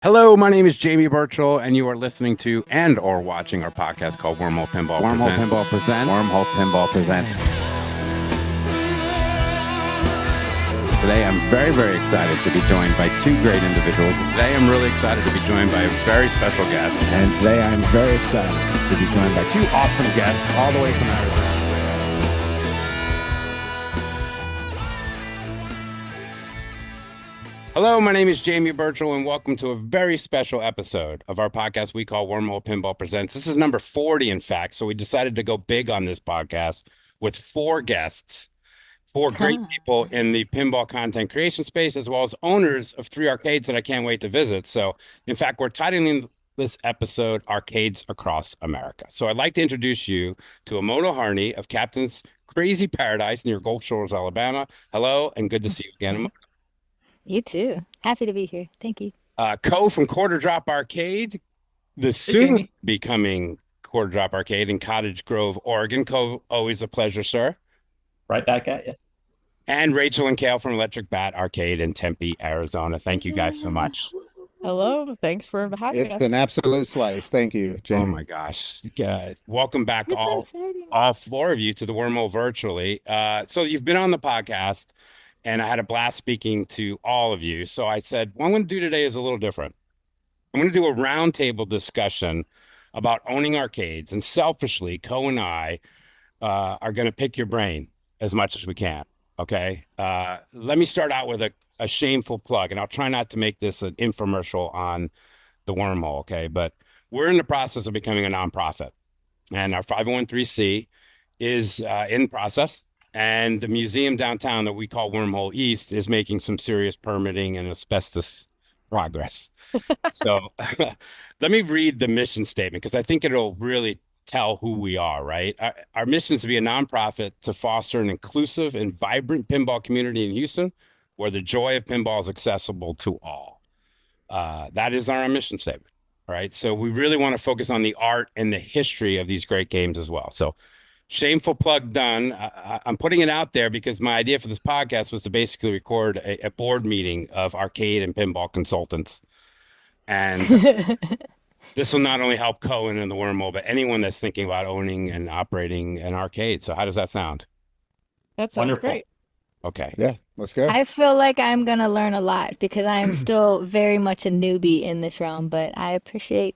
Hello, my name is Jamie Birchall, and you are listening to and or watching our podcast called Wormhole Pinball Wormhole Presents. Pinball Presents. Wormhole Pinball Presents. Today, I'm very, very excited to be joined by two great individuals. Today, I'm really excited to be joined by a very special guest. And today, I'm very excited to be joined by two awesome guests all the way from Arizona. Hello, my name is Jamie Birchall, and welcome to a very special episode of our podcast we call Wormhole Pinball Presents. This is number 40, in fact, so we decided to go big on this podcast with four guests, four great people in the pinball content creation space, as well as owners of three arcades that I can't wait to visit. So, in fact, we're titling this episode Arcades Across America. So I'd like to introduce you to Imoto Harney of Captain's Crazy Paradise near Gulf Shores, Alabama. Hello, and good to see you again. You too. Happy to be here. Thank you. Coe from Quarter Drop Arcade, the soon becoming Quarter Drop Arcade in Cottage Grove, Oregon. Coe, always a pleasure, sir. Right back at you. And Rachel and Cale from Electric Bat Arcade in Tempe, Arizona. Thank you guys so much. Hello. Thanks for having us. It's an absolute slice. Thank you, Jamie. Oh my gosh. Welcome back all four of you to the Wormhole virtually. So you've been on the podcast, and I had a blast speaking to all of you. So I said, what I'm going to do today is a little different. I'm going to do a roundtable discussion about owning arcades. And selfishly, Coe and I are going to pick your brain as much as we can. Okay. Let me start out with a shameful plug, and I'll try not to make this an infomercial on the Wormhole. Okay. But we're in the process of becoming a nonprofit, and our 501(c) is in process. And the museum downtown that we call Wormhole East is making some serious permitting and asbestos progress. So let me read the mission statement, because I think it'll really tell who we are, right? Our mission is to be a nonprofit to foster an inclusive and vibrant pinball community in Houston where the joy of pinball is accessible to all. That is our mission statement, right? So we really want to focus on the art and the history of these great games as well. So shameful plug done. I'm putting it out there because my idea for this podcast was to basically record a board meeting of arcade and pinball consultants. And this will not only help Coe and the Wormhole, but anyone that's thinking about owning and operating an arcade. So how does that sound? That sounds Wonderful. great. Okay. Yeah, let's go. I feel like I'm going to learn a lot because I'm still very much a newbie in this realm, but I appreciate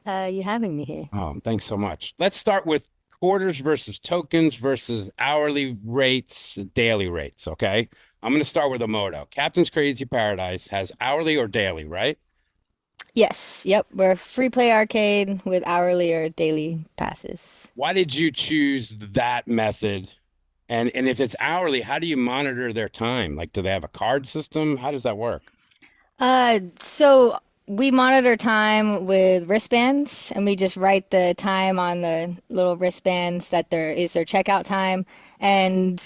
you having me here. Oh, thanks so much. Let's start with quarters versus tokens versus hourly rates, daily rates. Okay. I'm going to start with Imoto. Captain's Crazy Paradise has hourly or daily, right? Yes. Yep. We're a free play arcade with hourly or daily passes. Why did you choose that method? And if it's hourly, how do you monitor their time? Like, do they have a card system? How does that work? So we monitor time with wristbands, and we just write the time on the little wristbands that there is their checkout time. And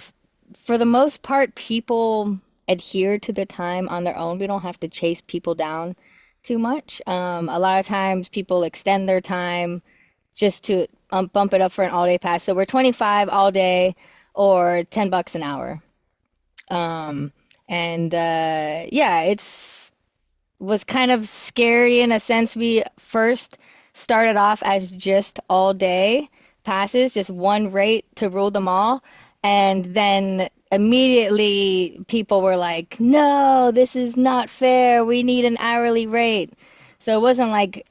for the most part, people adhere to the time on their own. We don't have to chase people down too much. A lot of times people extend their time just to bump it up for an all-day pass. So we're 25 all day or $10 an hour. Yeah, it's was kind of scary in a sense. We first started off as just all day passes, just one rate to rule them all. And then immediately people were like, no, this is not fair. We need an hourly rate. So it wasn't like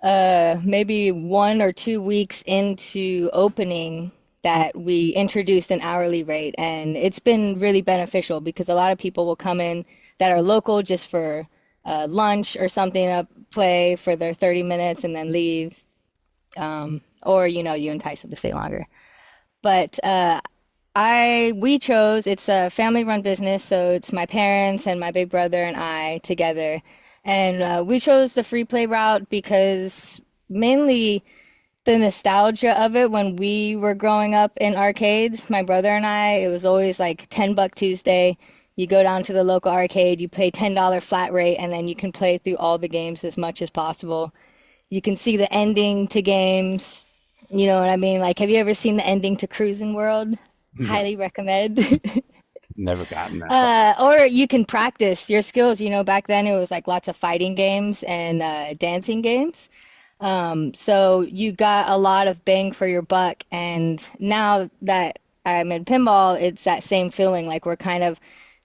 maybe 1 or 2 weeks into opening that we introduced an hourly rate. And it's been really beneficial because a lot of people will come in that are local just for lunch or something to play for their 30 minutes and then leave. Or, you entice them to stay longer. But we chose, it's a family-run business, so it's my parents and my big brother and I together. And we chose the free play route because mainly the nostalgia of it when we were growing up in arcades, my brother and I, it was always like $10 Tuesday. You go down to the local arcade, you pay $10 flat rate, and then you can play through all the games as much as possible. You can see the ending to games. You know what I mean? Like, have you ever seen the ending to Cruising World? Highly recommend. Never gotten that. Or you can practice your skills. Back then it was like lots of fighting games and dancing games. So you got a lot of bang for your buck. And now that I'm in pinball, it's that same feeling. Like we're kind of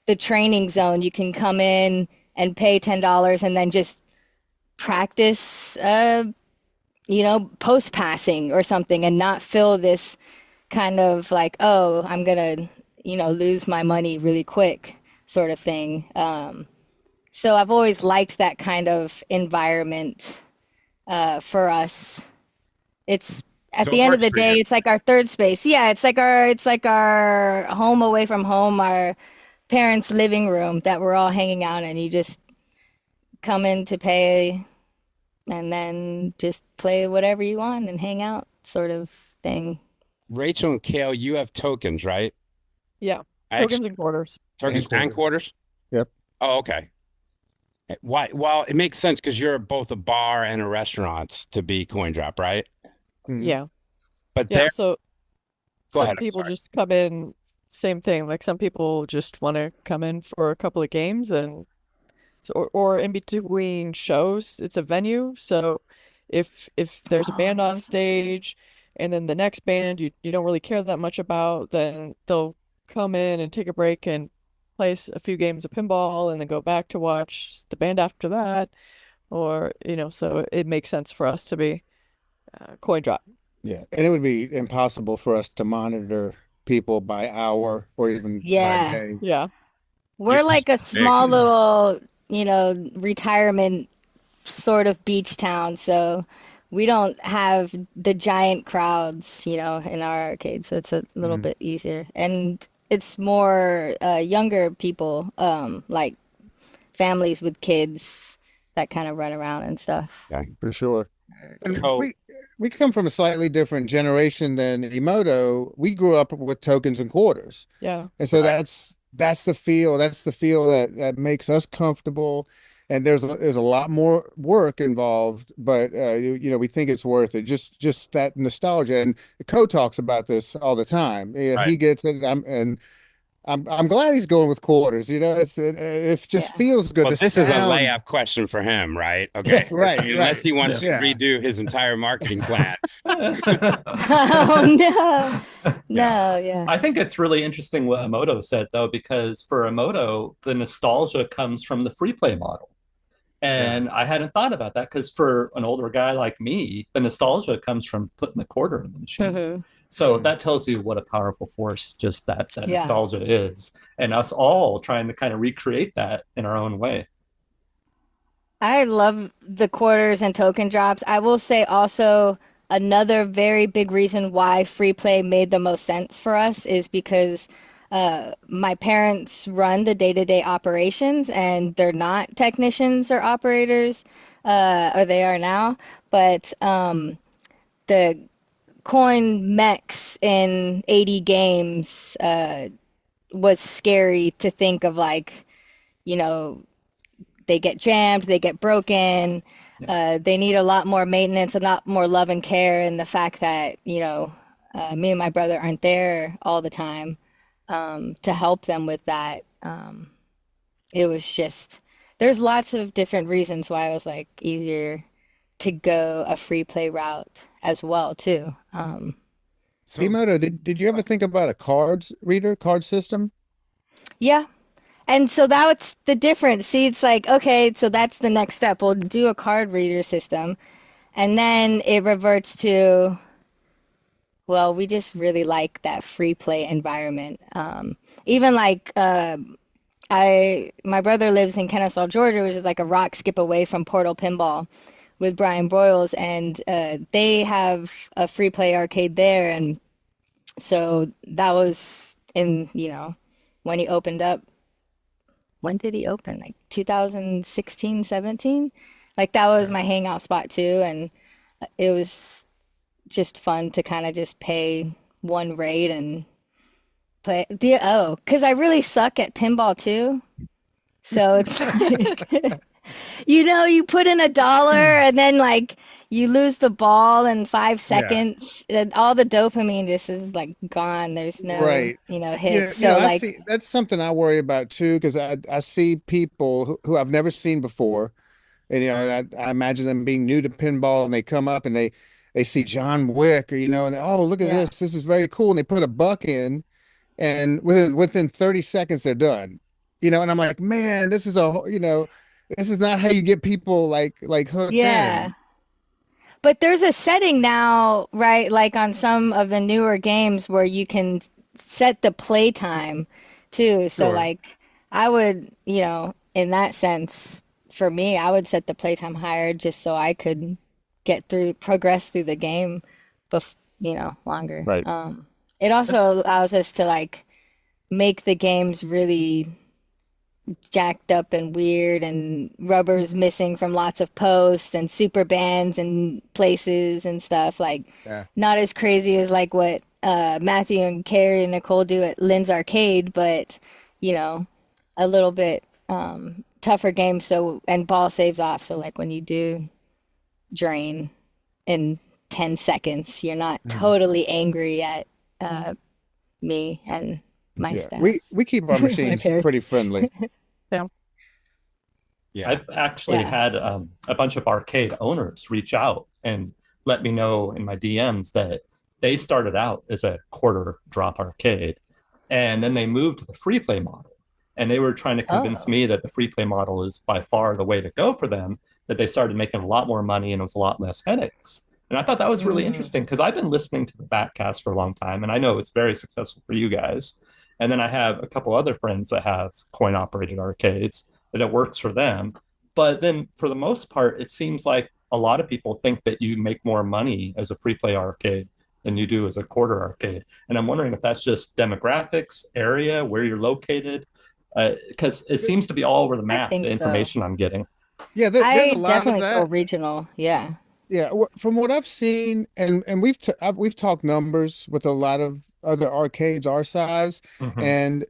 the training zone. You can come in and pay $10 and then just practice, post passing or something and not feel this kind of like, oh, I'm gonna, lose my money really quick sort of thing. So I've always liked that kind of environment for us. It's at So the it end of works the for day, you. it's like our third space. Yeah, it's like our home away from home, our parents' living room that we're all hanging out in. You just come in to pay and then just play whatever you want and hang out sort of thing. Rachel and Cale, you have tokens, right? Yeah. I Tokens and quarters. tokens and quarters? Yep. Oh, okay. Why? Well, it makes sense because you're both a bar and a restaurant to be coin drop, right? Mhm. Yeah. But Yeah. there, So go some ahead. I'm people sorry. just come in, same thing. Like some people just want to come in for a couple of games and or in between shows, it's a venue. So if there's a band on stage and then the next band you don't really care that much about, then they'll come in and take a break and play a few games of pinball and then go back to watch the band after that. Or, so it makes sense for us to be coin drop. Yeah, and it would be impossible for us to monitor people by hour or even by Yeah. day. Yeah. We're like a small little, retirement sort of beach town, so we don't have the giant crowds, in our arcade, so it's a little bit easier. And it's more younger people, like families with kids that kind of run around and stuff. For sure. And So- we come from a slightly different generation than Imoto. We grew up with tokens and quarters. Yeah. And so Right. that's the feel that makes us comfortable. And there's a lot more work involved, but we think it's worth it. Just that nostalgia. And Coe talks about this all the time. Yeah, Right. he gets it. I'm glad he's going with quarters. It just feels good. Well, The this is a sound. layup question for him, right? Okay. Right, Unless right. he wants to Yeah. redo his entire marketing plan. Oh no. No, yeah. I think it's really interesting what Imoto said, though, because for Imoto, the nostalgia comes from the free play model. And I hadn't thought about that because for an older guy like me, the nostalgia comes from putting the quarter in the machine. Mhm. So that tells you what a powerful force just that Yeah. nostalgia is. And us all trying to kind of recreate that in our own way. I love the quarters and token drops. I will say also another very big reason why free play made the most sense for us is because my parents run the day-to-day operations and they're not technicians or operators, or they are now, but the coin mechs in 80 games was scary to think of, like, they get jammed, they get broken, they need a lot more maintenance, a lot more love and care, and the fact that, me and my brother aren't there all the time to help them with that. It was just, there's lots of different reasons why it was like easier to go a free play route as well too. So, Imoto, did you ever think about a card system? Yeah. And so that's the difference. See, it's like, okay, so that's the next step. We'll do a card reader system. And then it reverts to, well, we just really like that free play environment. Even like my brother lives in Kennesaw, Georgia, which is like a rock skip away from Portal Pinball with Brian Broyles, and they have a free play arcade there. And so that was in, when he opened up. When did he open? Like 2016, 17? Like that was my hangout spot too, and it was just fun to kind of just pay one rate and play. Because I really suck at pinball too. So it's like, you put in $1 and then like you lose the ball in 5 Yeah. seconds, and all the dopamine just is like gone. There's no, Right. hits. You know, So I like, see that's something I worry about too, because I see people who I've never seen before. And I imagine them being new to pinball, and they come up and they see John Wick, or and oh, look at yeah, this is very cool. And they put a buck in, and within 30 seconds they're done. And I'm like, man, this is not how you get people like hooked yeah. in. But there's a setting now, right? Like on some of the newer games where you can set the play time too. So Sure. like I would, in that sense, for me, I would set the playtime higher just so I could progress through the game, longer. Right. It also allows us to like make the games really jacked up and weird, and rubber's missing from lots of posts and super bands and places and stuff. Like Yeah. not as crazy as like what Matthew and Carrie and Nicole do at Lynn's Arcade, but a little bit tougher game. So and ball saves off. So like when you do drain in 10 seconds, you're not totally angry at me and my Yeah. staff. We keep our machines pairs. pretty friendly. Yeah. I've actually Yeah. had a bunch of arcade owners reach out and let me know in my DMs that they started out as a quarter drop arcade, and then they moved to the free play model. And they were trying to convince Oh. me that the free play model is by far the way to go for them, that they started making a lot more money and it was a lot less headaches. And I thought that was really interesting, because I've been listening to the Backcast for a long time, and I know it's very successful for you guys. And then I have a couple other friends that have coin operated arcades that it works for them. But then for the most part, it seems like a lot of people think that you make more money as a free play arcade than you do as a quarter arcade. And I'm wondering if that's just demographics, area, where you're located, because it seems to be all over the map, think the so. information I'm getting. Yeah, there's I a lot of definitely feel that. regional. Yeah. Yeah, from what I've seen, and we've talked numbers with a lot of other arcades our size, Mhm. and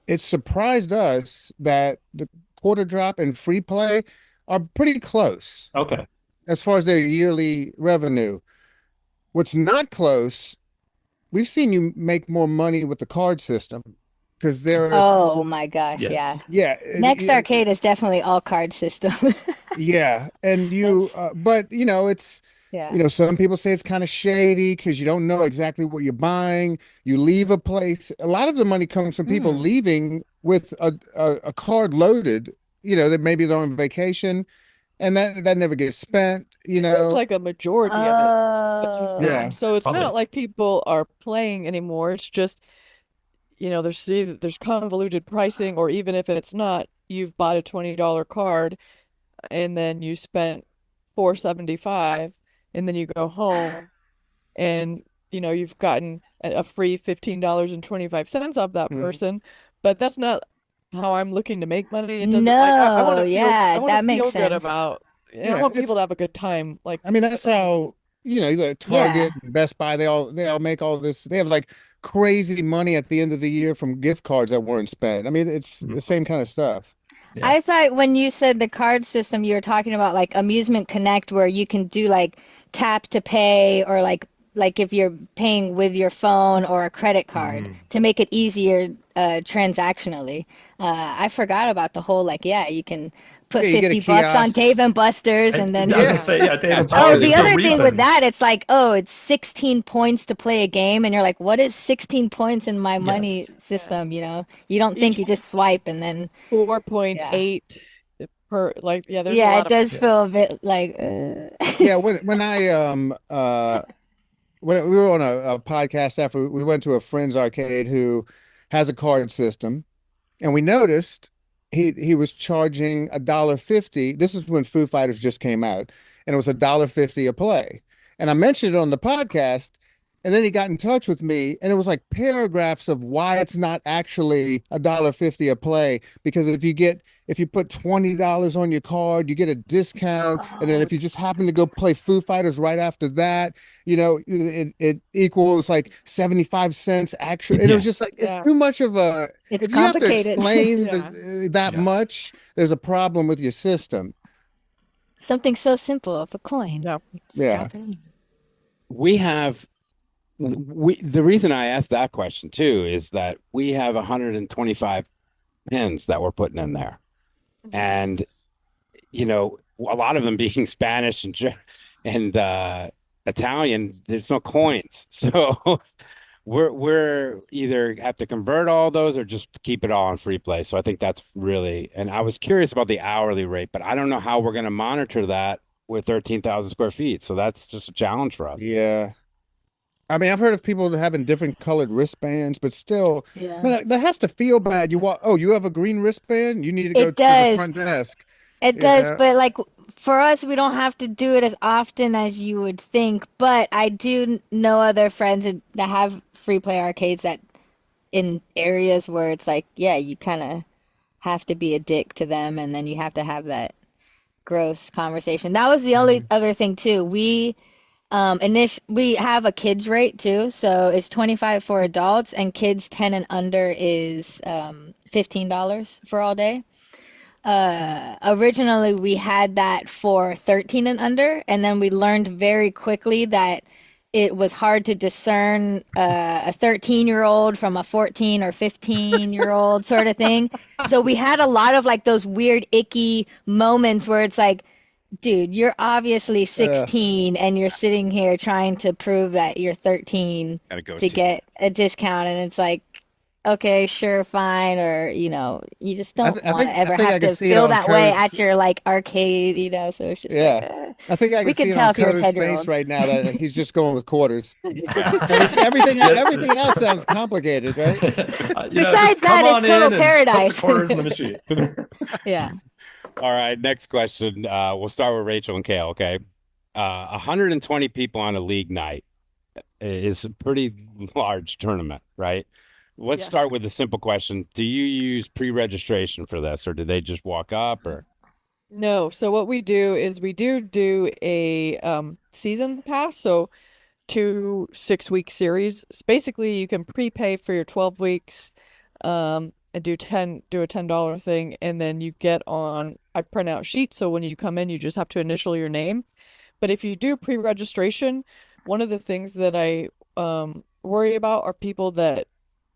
it surprised us that the quarter drop and free play are pretty close Okay. as far as their yearly revenue. What's not close, we've seen you make more money with the card system, because there's Oh my gosh. Yeah. Yes. Next arcade is definitely all card system. and but it's Yeah. some people say it's kind of shady because you don't know exactly what you're buying. You leave a place. A lot of the money comes from people leaving with a card loaded, that maybe they're on vacation, and that never gets spent, Like a majority of it. Oh. Yeah. So it's Probably. not like people are playing anymore. It's just, there's convoluted pricing, or even if it's not, you've bought a $20 card and then you spent $4.75, and then you go home and you've gotten a free $15.25 off that Mhm. person. But that's not how I'm looking to make money. It doesn't like I want No, to feel yeah, I want that to makes feel good sense. about I Yeah, want it's people to have a good time. Like I mean, that's how, Target, Best Buy, they all make all this. They have like crazy money at the end of the year from gift cards that weren't spent. I mean, it's the same kind of stuff. Yeah. I thought when you said the card system, you were talking about like Amusement Connect, where you can do like tap to pay, or like if you're paying with your phone or a credit card to make it easier transactionally. I forgot about the whole like, yeah, you can put Yeah, you get a $50 on kiosk. Dave and Buster's, and then I was Yeah. gonna say, yeah, Dave and Oh, Buster's, the there's a other thing with reason. that, it's like, oh, it's 16 points to play a game, and you're like, what is 16 points in my money Yes. system? You don't think, you just swipe and then 4.8 per there's a yeah, lot it does Yeah. feel a bit like Yeah, when when we were on a podcast after we went to a friend's arcade who has a card system, and we noticed he was charging $1.50. This is when Foo Fighters just came out, and it was $1.50 a play. And I mentioned it on the podcast, and then he got in touch with me, and it was like paragraphs of why it's not actually $1.50 a play. Because if you put $20 on your card, you get a discount, and then if you just happen to go play Foo Fighters right after that, it equals like 75 cents actually. And it was just like, it's too much of a, it's if you have to complicated. explain Yeah. that Yeah. much, there's a problem with your system. Something so simple of a coin. Yeah. Just Yeah. drop it in. We have the reason I asked that question too is that we have 125 pins that we're putting in there. And you know, a lot of them being Spanish and Italian, there's no coins. So we're either have to convert all those or just keep it all on free play. So I think that's really, and I was curious about the hourly rate, but I don't know how we're going to monitor that with 13,000 square feet. So that's just a challenge for us. Yeah. I mean, I've heard of people having different colored wristbands, but still, Yeah. man, that has to feel bad. You walk, oh, you have a green wristband? You need to go It to the does. front desk. It You does, know? but like for us, we don't have to do it as often as you would think. But I do know other friends that have free play arcades that in areas where it's like, yeah, you kind of have to be a dick to them, and then you have to have that gross conversation. That was the only other thing too. We have a kids rate too, so it's 25 for adults, and kids 10 and under is $15 for all day. Originally we had that for 13 and under, and then we learned very quickly that it was hard to discern a 13-year-old from a 14 or 15-year-old sort of thing. So we had a lot of like those weird icky moments where it's like, dude, you're obviously 16 and you're sitting here trying to prove that you're 13 Gotta go to get a discount, and it's like, okay, sure, fine, or you just don't I want think to ever I think I have can to see it feel on that way Code's. at your like arcade, so it's just Yeah. like, I think I we can see could it tell on if you're a Code's face 10-year-old. right now that he's just going with quarters. Yeah. Everything else sounds complicated, right? Besides that, it's total paradise. Quarters in the machine. Yeah. All right, next question. We'll start with Rachel and Cale, okay? 120 people on a league night is a pretty large tournament, right? Let's Yes. start with a simple question. Do you use pre-registration for this, or do they just walk up, or? No, so what we do is we do a season pass, so 2 6-week series. Basically, you can prepay for your 12 weeks, and do a $10 thing, and then you get on. I print out sheets, so when you come in, you just have to initial your name. But if you do pre-registration, one of the things that I worry about are people that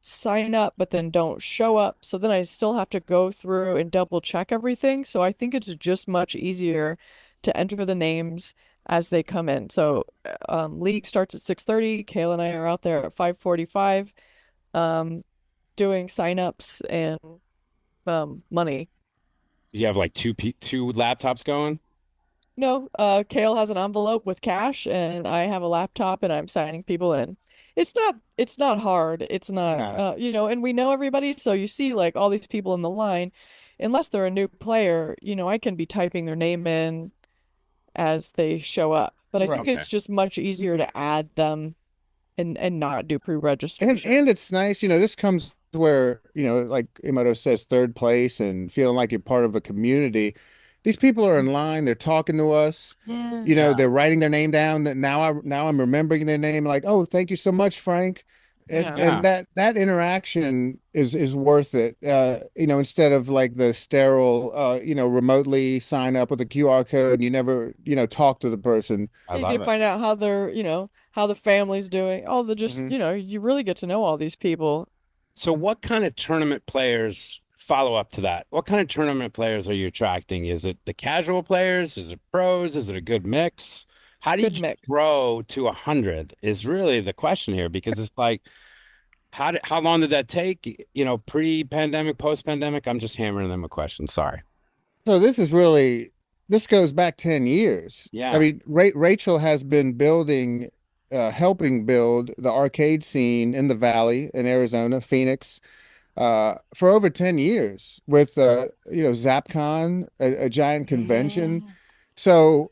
sign up but then don't show up. So then I still have to go through and double check everything. So I think it's just much easier to enter the names as they come in. So league starts at 6:30. Cale and I are out there at 5:45, doing signups and money. You have like two laptops going? No, Cale has an envelope with cash, and I have a laptop, and I'm signing people in. It's not hard. It's not, Nah. And we know everybody, so you see like all these people in the line, unless they're a new player, I can be typing their name in as they show up. But I think Okay. it's just much easier to add them and not do And pre-registration. it's nice, this comes where, like Imoto says, third place and feeling like you're part of a community. These people are in line, they're talking to us, Yeah. they're writing their name down. That now I'm remembering their name, like, oh, thank you so much, Frank. And Yeah. Yeah. and that interaction is worth it. Instead of like the sterile remotely sign up with a QR code and you never, talk to the person. I You love can it. find out how how the family's doing. All the just, Mhm. you really get to know all these people. So what kind of tournament players follow up to that? What kind of tournament players are you attracting? Is it the casual players? Is it pros? Is it a good mix? How do Good you mix. grow to 100 is really the question here, because it's like, how long did that take? Pre-pandemic, post-pandemic? I'm just hammering them a question. Sorry. So this goes back 10 years. Yeah. I mean, Rachel has been helping build the arcade scene in the Valley in Arizona, Phoenix, for over 10 years with, ZapCon, a giant convention. So,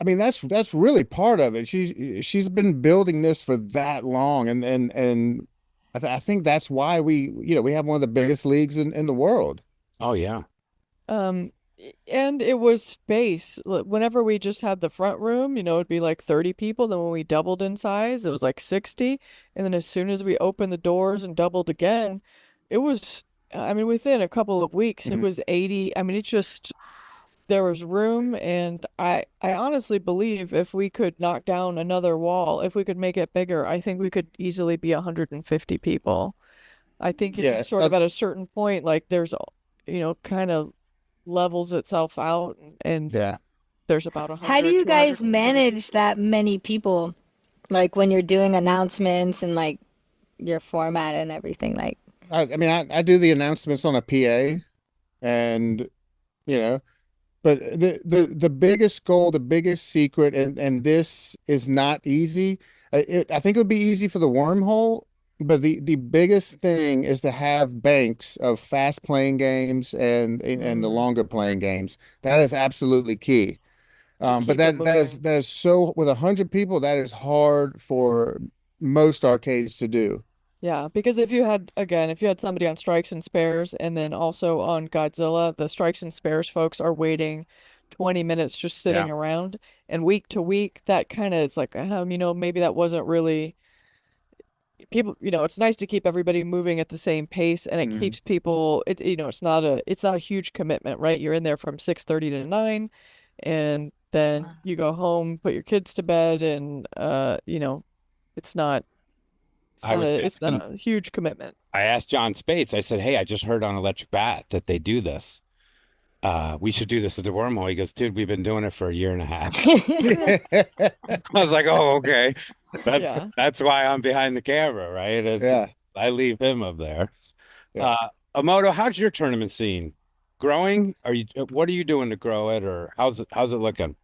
I mean, that's really part of it. She's been building this for that long. And I think that's why we have one of the biggest leagues in the world. Oh, yeah. Um, and it was space. Whenever we just had the front room, it'd be like 30 people. Then when we doubled in size, it was like 60. And then as soon as we opened the doors and doubled again, it was, I mean, within a couple of weeks, it Mhm. was 80. I mean, there was room, and I honestly believe if we could knock down another wall, if we could make it bigger, I think we could easily be 150 people. I think it Yeah, sort of at a certain point, like there's, kind of levels itself out, and yeah. there's about How do 100 you to guys 150 manage that many people? Like when you're doing announcements and like your format and everything, like I mean, I do the announcements on a PA, and you know, but the biggest goal, the biggest secret, and this is not easy. I think it would be easy for the wormhole, but the biggest thing is to have banks of fast playing games and the Mm. longer playing games. That is absolutely key. to But keep it moving. that is so, with 100 people, that is hard for most arcades to do. Yeah, because if you had somebody on Strikes and Spares and then also on Godzilla, the Strikes and Spares folks are waiting 20 minutes just Yeah. sitting around. And week to week, that kind of is like, maybe that wasn't really people, it's nice to keep everybody moving at the same pace, and it Mhm. keeps people, it's not a huge commitment, right? You're in there from 6:30 to 9, and then you go home, put your kids to bed, and it's not it's I not was a it's not asking, a huge commitment. I asked John Spates, I said, hey, I just heard on Electric Bat that they do this. We should do this at the wormhole. He goes, dude, we've been doing it for a year and a half. I was like, oh, okay. That's Yeah. that's why I'm behind the camera, right? Yeah, I leave him up there. yeah. Imoto, how's your tournament scene? Growing? What are you doing to grow it, or how's it looking?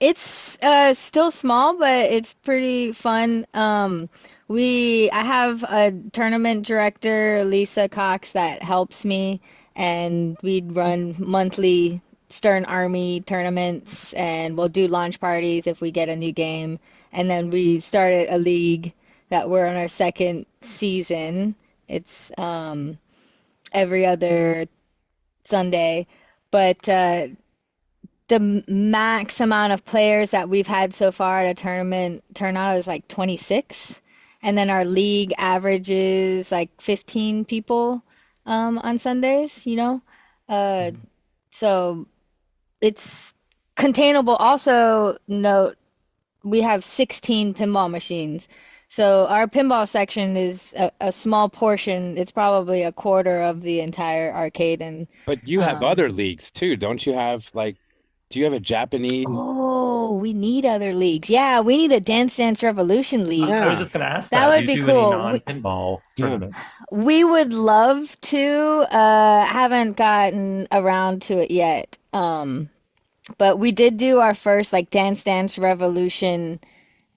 It's still small, but it's pretty fun. I have a tournament director, Lisa Cox, that helps me, and we'd run monthly Stern Army tournaments, and we'll do launch parties if we get a new game. And then we started a league that we're on our second season. It's every other Sunday, but the max amount of players that we've had so far at a tournament turnout is like 26. And then our league averages like 15 people on Sundays. Uh, so it's containable. Also, note we have 16 pinball machines. So our pinball section is a small portion. It's probably a quarter of the entire arcade. And But you have um, other leagues too, don't you have do you have a Japanese? Oh, we need other leagues. Yeah, we need a Dance Dance Revolution league. I was Yeah. just going to ask That that. Do would you be do any cool. non-pinball Yeah. tournaments? We would love to, haven't gotten around to it yet. But we did do our first like Dance Dance Revolution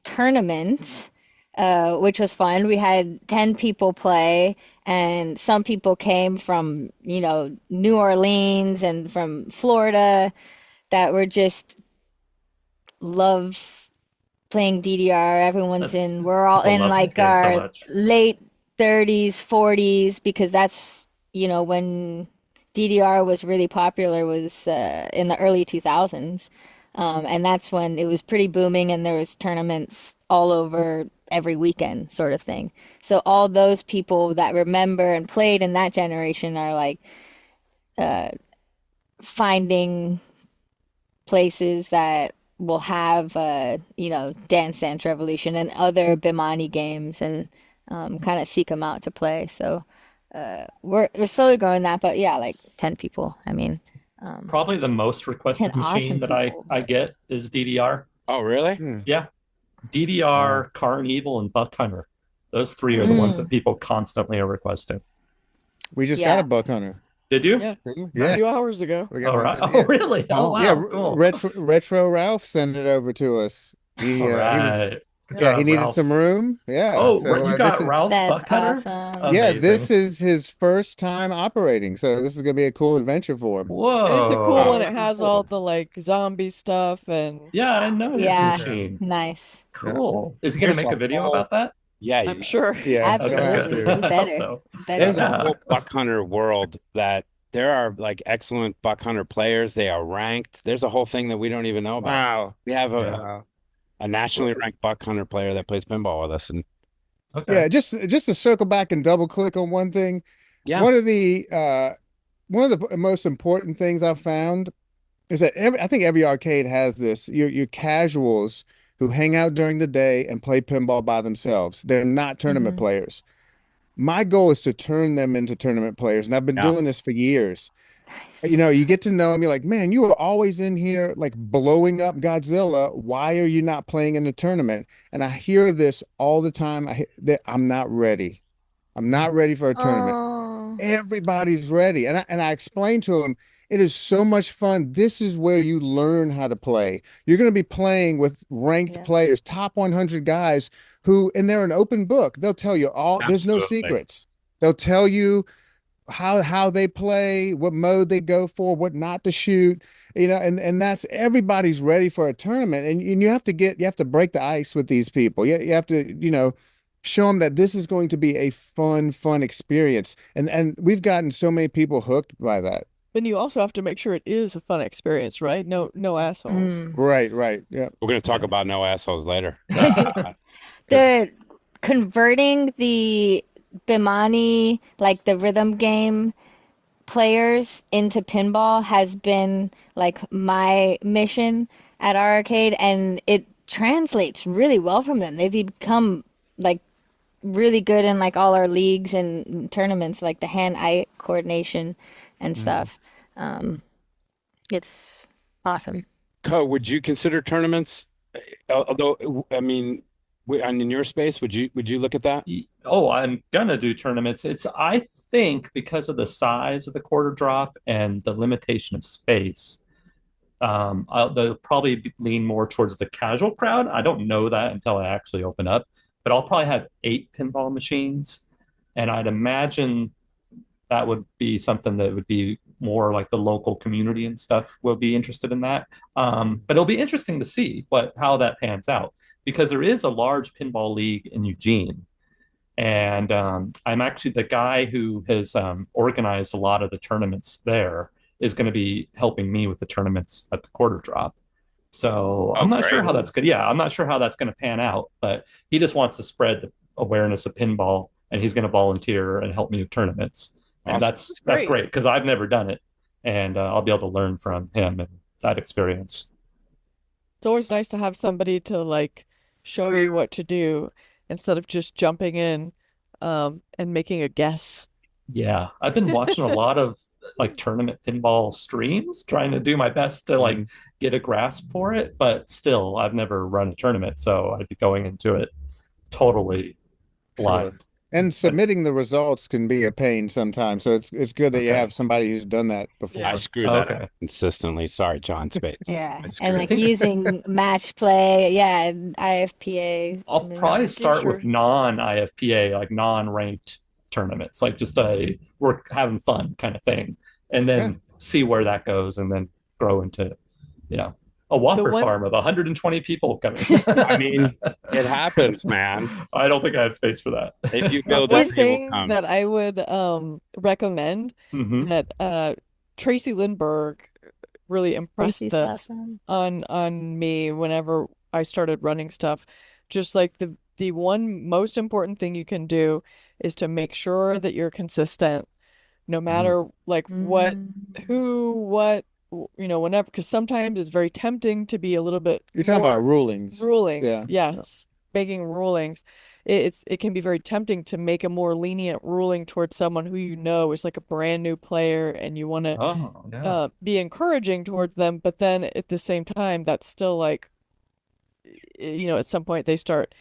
tournament, which was fun. We had 10 people play, and some people came from, New Orleans and from Florida that were just love playing DDR. We're all People in love that like game so our much. late 30s, 40s, because that's, when DDR was really popular was in the early 2000s. And that's when it was pretty booming and there was tournaments all over every weekend sort of thing. So all those people that remember and played in that generation are like uh, finding places that will have Dance Dance Revolution and other Bimani games and kind of seek them out to play. So we're slowly growing that, but yeah, like 10 people. I mean, Probably the most 10 requested machine awesome that people. I get is DDR. Oh, really? Hmm. Yeah, DDR, Carnival, and Buck Hunter. Those three are the ones that Mm, people constantly are requesting. We just got yeah. a buck hunter. Did you? Yeah, Didn't we? a Yes. few hours ago. We got All one right. today. Oh, really? Oh, wow. Yeah, Cool. Retro Ralph sent it over to us. He All he was, right. Good yeah, he job, needed Ralph. some room. Yeah, Oh, so you this got is, Ralph's That's Buck Hunter? awesome. yeah, this Amazing. is his first time operating, so this is gonna be a cool adventure for him. And it's a cool Whoa. one. It has all the like zombie stuff and Yeah, I didn't know his Yeah, machine. nice. Yeah, Cool. Is he going to There's make a a video whole about that? Yeah, I'm sure. yeah, he'll Okay, have Absolutely. good. He to. I hope better. so. there's Better. a Yeah. whole buck hunter world that there are like excellent buck hunter players. They are ranked. There's a whole thing that we don't even know about. Wow, We have Yeah. wow. a nationally ranked buck hunter player that plays pinball with us, and Okay. Yeah, just to circle back and double click on one thing. yeah, One of the most important things I've found is that I think every arcade has this. Your casuals who hang out during the day and play pinball by themselves. They're not tournament Mhm. players. My goal is to turn them into tournament players, and I've been Yeah. doing this for years. You get to know them. You're like, man, you are always in here like blowing up Godzilla. Why are you not playing in the tournament? And I hear this all the time. That I'm not ready. I'm not ready for a tournament. Oh, Everybody's ready. And I explained to them, it is so much fun. This is where you learn how to play. You're going to be playing with ranked yeah. players, top 100 guys who, and they're an open book. They'll tell you all, there's no Absolutely. secrets. They'll tell you how they play, what mode they go for, what not to shoot, and that's everybody's ready for a tournament. And you have to break the ice with these people. You have to, show them that this is going to be a fun experience. And we've gotten so many people hooked by that. Then you also have to make sure it is a fun experience, right? No assholes. Mm. Right. Yeah. We're going to talk about no assholes later. 'Cause- The converting the Bimani, like the rhythm game players into pinball has been like my mission at our arcade, and it translates really well from them. They've become like really good in like all our leagues and tournaments, like the hand-eye coordination and stuff. Um, it's awesome. Coe, would you consider tournaments? Although, I mean, and in your space, would you look at that? Oh, I'm gonna do tournaments. I think because of the size of the quarter drop and the limitation of space, they'll probably lean more towards the casual crowd. I don't know that until I actually open up, but I'll probably have 8 pinball machines, and I'd imagine that would be something that would be more like the local community and stuff will be interested in that. But it'll be interesting to see how that pans out, because there is a large pinball league in Eugene. And I'm actually the guy who has organized a lot of the tournaments there is going to be helping me with the tournaments at the quarter drop. So I'm not sure how that's good. Yeah, I'm not sure how that's going to pan out, but he just wants to spread the awareness of pinball, and he's going to volunteer and help me with tournaments. And that's great because I've never done it, and I'll be able to learn from him and that experience. It's always nice to have somebody to like show you what to do instead of just jumping in and making a guess. Yeah, I've been watching a lot of like tournament pinball streams, trying to do my best to like get a grasp for it, but still, I've never run a tournament, so I'd be going into it totally blind. Sure. And submitting the results can be a pain sometimes. So it's good that you have somebody who's done that before. I screw that up consistently. Sorry, John Spates. Yeah, and like using match play, yeah, IFPA. I'll probably start with non-IFPA, like non-ranked tournaments, like just we're having fun kind of thing, and then see where that goes, and then grow into, a Whopper farm of 120 people coming. I mean, it happens, man. I don't think I have space for that. If you build One thing that I would recommend Mm-hmm. that Tracy Lindbergh really impressed this on me whenever I started running stuff. Just like the one most important thing you can do is to make sure that you're consistent, no matter like what, whenever, because sometimes it's very tempting to be a little bit You're talking about rulings. Rulings, yes. Making rulings. It can be very tempting to make a more lenient ruling towards someone who is like a brand new player, and you want to be encouraging towards them, but then at the same time, that's still like, at some point they start.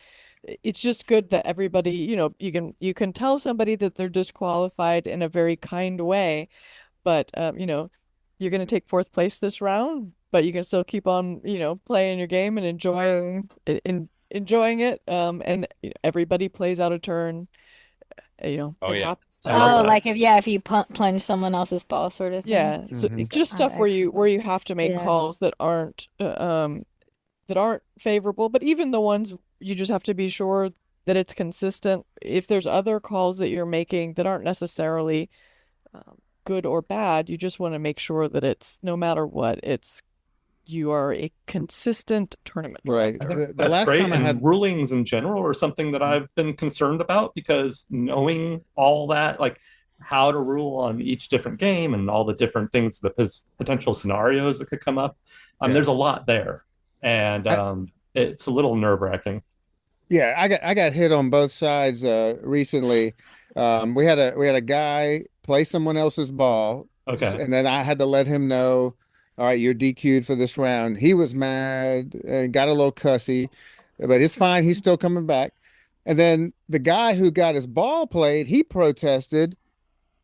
It's just good that everybody, you can tell somebody that they're disqualified in a very kind way, but you're going to take 4th place this round, but you can still keep on, playing your game and enjoying it. And everybody plays out a turn. Oh yeah. Like if you plunge someone else's ball, sort of thing. Yeah. So it's just stuff where you have to make calls that aren't favorable, but even the ones you just have to be sure that it's consistent. If there's other calls that you're making that aren't necessarily good or bad, you just want to make sure that it's, no matter what, you are a consistent tournament. Right. The last great. Time I had rulings in general are something that I've been concerned about, because knowing all that, like how to rule on each different game and all the different things, the potential scenarios that could come up. There's a lot there, and it's a little nerve-wracking. Yeah, I got hit on both sides recently. We had a guy play someone else's ball, Okay. and then I had to let him know, all right, you're DQ'd for this round. He was mad and got a little cussy, but it's fine. He's still coming back. And then the guy who got his ball played, he protested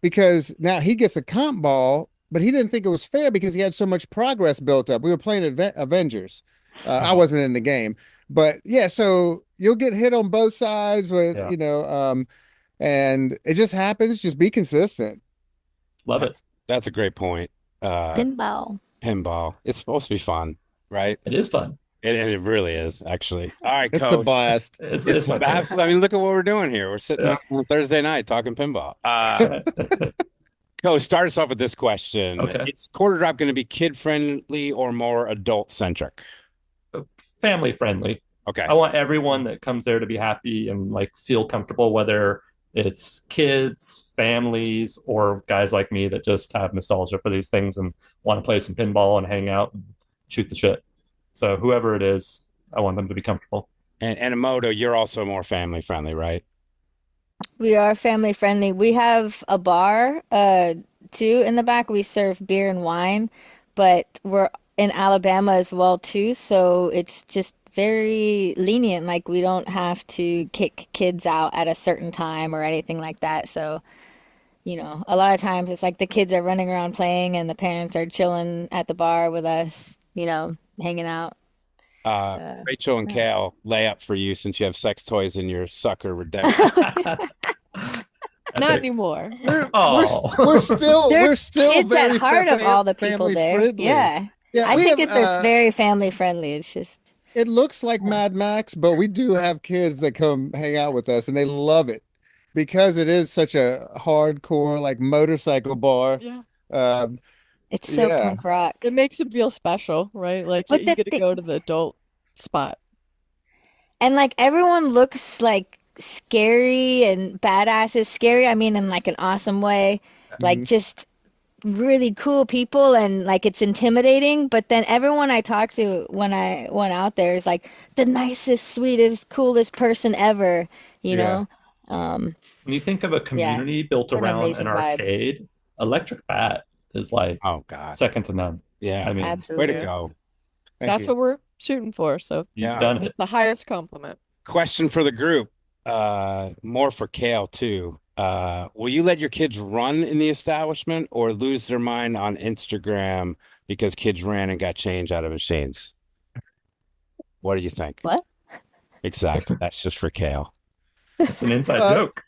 because now he gets a comp ball, but he didn't think it was fair because he had so much progress built up. We were playing Avengers. I wasn't in the game, but yeah, so you'll get hit on both sides with, and it just happens. Just be consistent. Love it. That's a great point. Pinball. It's supposed to be fun, right? It is fun. It really is, actually. All right, It's Coach. a blast. It's I mean, look at what we're doing here. We're sitting on Thursday night talking pinball. Coach, start us off with this question. Okay. Is Quarter Drop going to be kid-friendly or more adult-centric? Family friendly. Okay. I want everyone that comes there to be happy and like feel comfortable, whether it's kids, families, or guys like me that just have nostalgia for these things and want to play some pinball and hang out and shoot the shit. So whoever it is, I want them to be comfortable. And Imoto, you're also more family friendly, right? We are family friendly. We have a bar too in the back. We serve beer and wine, but we're in Alabama as well too, so it's just very lenient. Like we don't have to kick kids out at a certain time or anything like that. So, a lot of times it's like the kids are running around playing and the parents are chilling at the bar with us, hanging out. Rachel and Cale, lay up for you since you have sex toys in your sucker redemption. Not anymore. We're still kids very at heart of all the people family there. friendly. Yeah. Yeah, I we think have, it's very family friendly. It's just it looks like Mad Max, but we do have kids that come hang out with us and they love it because it is such a hardcore like motorcycle bar. Yeah. it's so Yeah. punk rock. It makes it feel special, right? Like But you the get to go to the adult spot. And like everyone looks like scary and badasses. Scary, I mean in like an awesome way. Like just really cool people and like it's intimidating. But then everyone I talked to when I went out there is like the nicest, sweetest, coolest person ever, you know? When you think of a community built What an around amazing an vibe. arcade, Electric Bat is like Oh God. second to none. Yeah. I mean, Way Absolutely. to go. Thank That's you. what we're shooting for. So Yeah. done it. it's the highest compliment. Question for the group. More for Cale too. Will you let your kids run in the establishment or lose their mind on Instagram because kids ran and got change out of machines? What do you think? What? Exactly. That's just for Cale. It's an inside Uh, joke.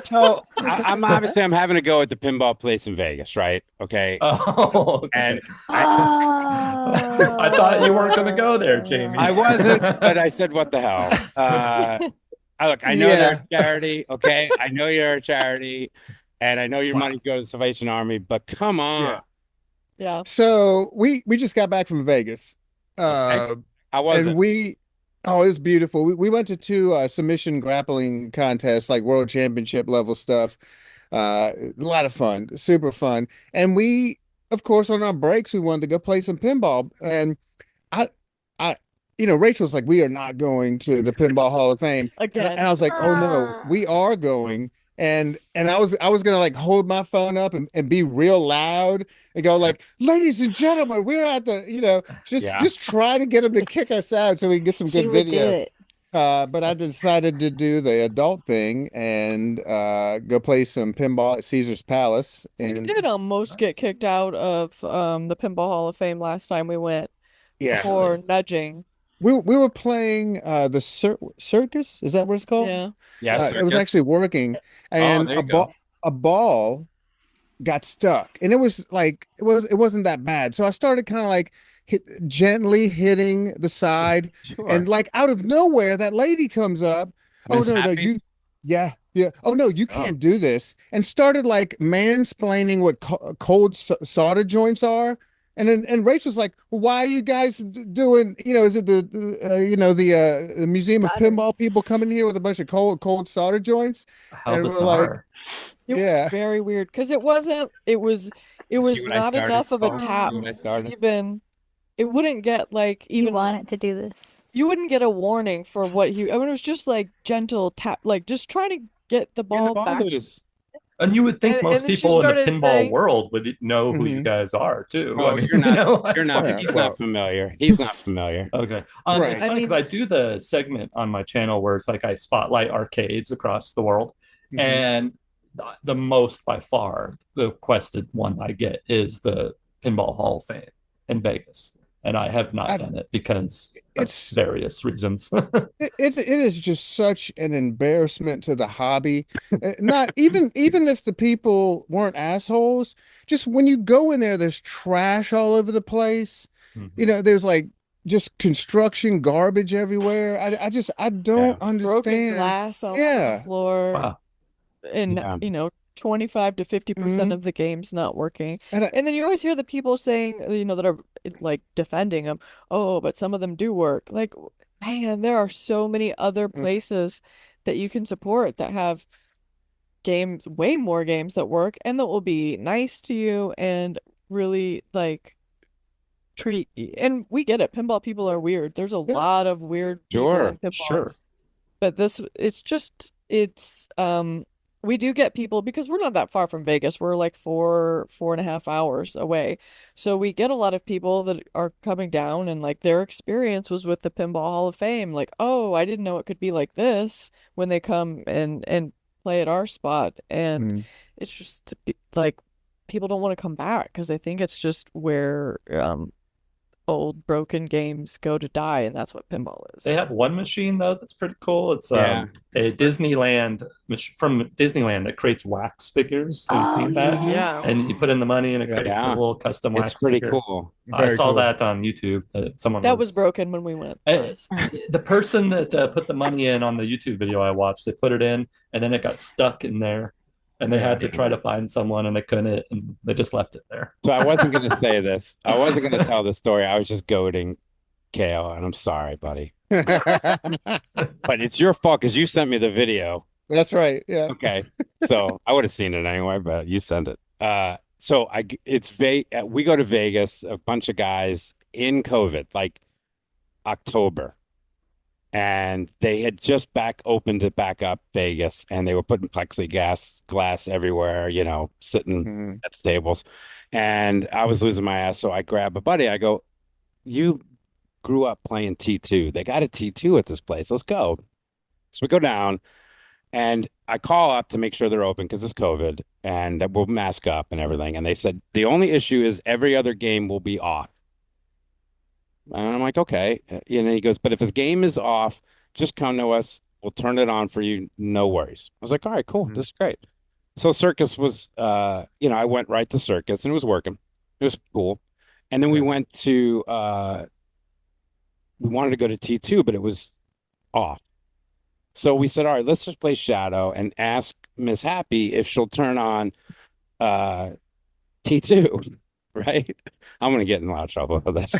So I'm obviously I'm having to go at the pinball place in Vegas, right? Okay. Oh, okay. And I thought you weren't going to go there, Jamie. I wasn't, but I said, what the hell? Look, I know they're a charity. Okay. I know you're a charity and I know your money goes to the Salvation Army, but come on. Yeah. Yeah. So we just got back from Vegas. Okay. How was And it? it was beautiful. We went to two submission grappling contests, like world championship level stuff. A lot of fun, super fun. And we, of course, on our breaks, we wanted to go play some pinball. And Rachel's like, we are not going to the Pinball Hall of Fame. Again. And I was like, oh no, we are going. And I was gonna like hold my phone up and be real loud and go like, ladies and gentlemen, we're at the, just try to get them to kick us out so we can get some She good would do video. it. But I decided to do the adult thing and go play some pinball at Caesar's Palace. We And did almost get kicked out of the Pinball Hall of Fame last time we went yeah, for nudging. we were playing the circus. Is that what it's called? Yeah. Yes. It was actually working, and there you go. a ball got stuck, and it was like it wasn't that bad. So I started kind of like gently hitting the side, Sure. and like out of nowhere, that lady comes up. Ms. Oh no, Happy? yeah. Oh no, you can't do this, and started like mansplaining what cold solder joints are. And Rachel's like, well, why are you guys doing, is it the Museum of Pinball people coming here with a bunch of cold solder joints? How and we're bizarre. It Yeah. was very weird because it was See when I not started, enough of a Paul? tap See when I to started? even it wouldn't get like You even want it to do this. you wouldn't get a warning for what you I mean it was just like gentle tap like just trying to get the You're the ball ball back. loose. And you would think And most then she people in the started pinball saying, world would know who you Mhm. guys are too. Oh, I mean, you're not. You're it's not. like, Yeah, He's well, not familiar. He's not familiar. okay. Right. It's I funny because mean, I do the segment on my channel where it's like I spotlight arcades across the world, Mhm. and the most by far the requested one I get is the Pinball Hall of Fame in Vegas, and I have not done it because of It's various reasons. it is just such an embarrassment to the hobby. Not even if the people weren't assholes, just when you go in there, there's trash all over the place. You know, there's like just construction garbage everywhere. I don't broken understand. glass all over the Yeah. floor Wow. and Yeah. 25 to 50% Mhm. of the game's not working. And And then you always hear the people saying, that are like defending them. Oh, but some of them do work. Like, man, there are so many other places that you can support that have games, way more games that work and that will be nice to you and really like treat you. And we get it. Pinball people are weird. There's a Yeah. lot of weird people Sure. in pinball. Sure. But we do get people because we're not that far from Vegas. We're like 4.5 hours away. So we get a lot of people that are coming down and like their experience was with the Pinball Hall of Fame. Like, oh, I didn't know it could be like this when they come and play at our spot. And Mhm. it's just like people don't want to come back because they think it's just where old broken games go to die, and that's what pinball is. They have one machine though that's pretty cool. It's Yeah. a Disneyland from Disneyland that creates wax figures. Have you seen that? Yeah. And you put in the money and it Yeah. creates the Yeah. little custom It's wax pretty figure. cool. I Very saw cool. that on YouTube. That someone That was broken when we went. Yes. The person that put the money in on the YouTube video I watched, they put it in and then it got stuck in there, and they had to try to find someone and they couldn't, and they just left it there. So I wasn't going to say this. I wasn't going to tell the story. I was just goading Cale, and I'm sorry, buddy. But it's your fault because you sent me the video. That's right. Yeah. Okay. So I would have seen it anyway, but you sent it. So we go to Vegas, a bunch of guys in COVID, like October. And they had just opened it back up, Vegas, and they were putting glass everywhere, sitting Mhm. at the tables. And I was losing my ass. So I grab a buddy. I go, you grew up playing T2. They got a T2 at this place. Let's go. So we go down and I call up to make sure they're open because it's COVID and that we'll mask up and everything. And they said, the only issue is every other game will be off. And I'm like, okay. And he goes, but if the game is off, just come to us. We'll turn it on for you. No worries. I was like, all right, cool. This is great. So Circus was, I went right to Circus and it was working. It was cool. And then we went to, we wanted to go to T2, but it was off. So we said, all right, let's just play Shadow and ask Miss Happy if she'll turn on T2, right? I'm going to get in a lot of trouble for this.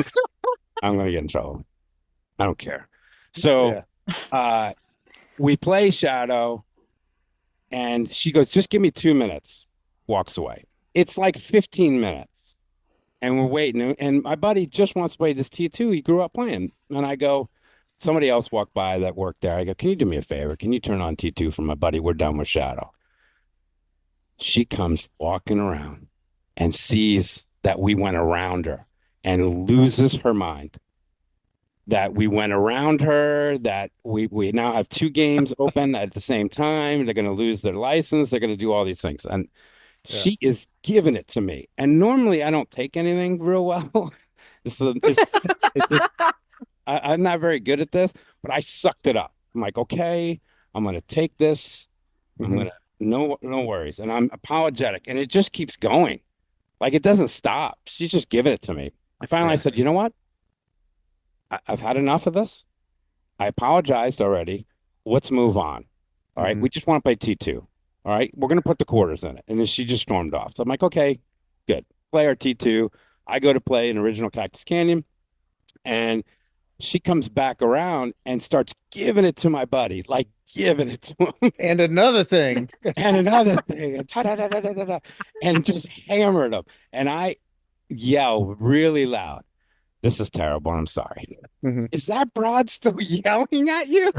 I'm going to get in trouble. I don't care. So we play Shadow and she goes, just give me 2 minutes. Walks away. It's like 15 minutes. And we're waiting. And my buddy just wants to play this T2. He grew up playing. And I go, somebody else walked by that worked there. I go, can you do me a favor? Can you turn on T2 for my buddy? We're done with Shadow. She comes walking around and sees that we went around her and loses her mind. That we went around her, that we now have 2 games open at the same time. They're going to lose their license. They're going to do all these things. And she is giving it to me. And normally I don't take anything real well. I'm not very good at this, but I sucked it up. I'm like, okay, I'm going to take this. I'm going to, no worries. And I'm apologetic. And it just keeps going. Like it doesn't stop. She's just giving it to me. And finally I said, you know what? I've had enough of this. I apologized already. Let's move on. All right. We just want to play T2. All right. We're going to put the quarters in it. And then she just stormed off. So I'm like, okay, good. Play our T2. I go to play an original Cactus Canyon. And She comes back around and starts giving it to my buddy, like giving it to him. And another thing, And another thing, and, ta-da-da-da-da-da-da, and just hammered him. And I yell really loud, "This is terrible. I'm sorry. Mhm. Is that broad still yelling at you?"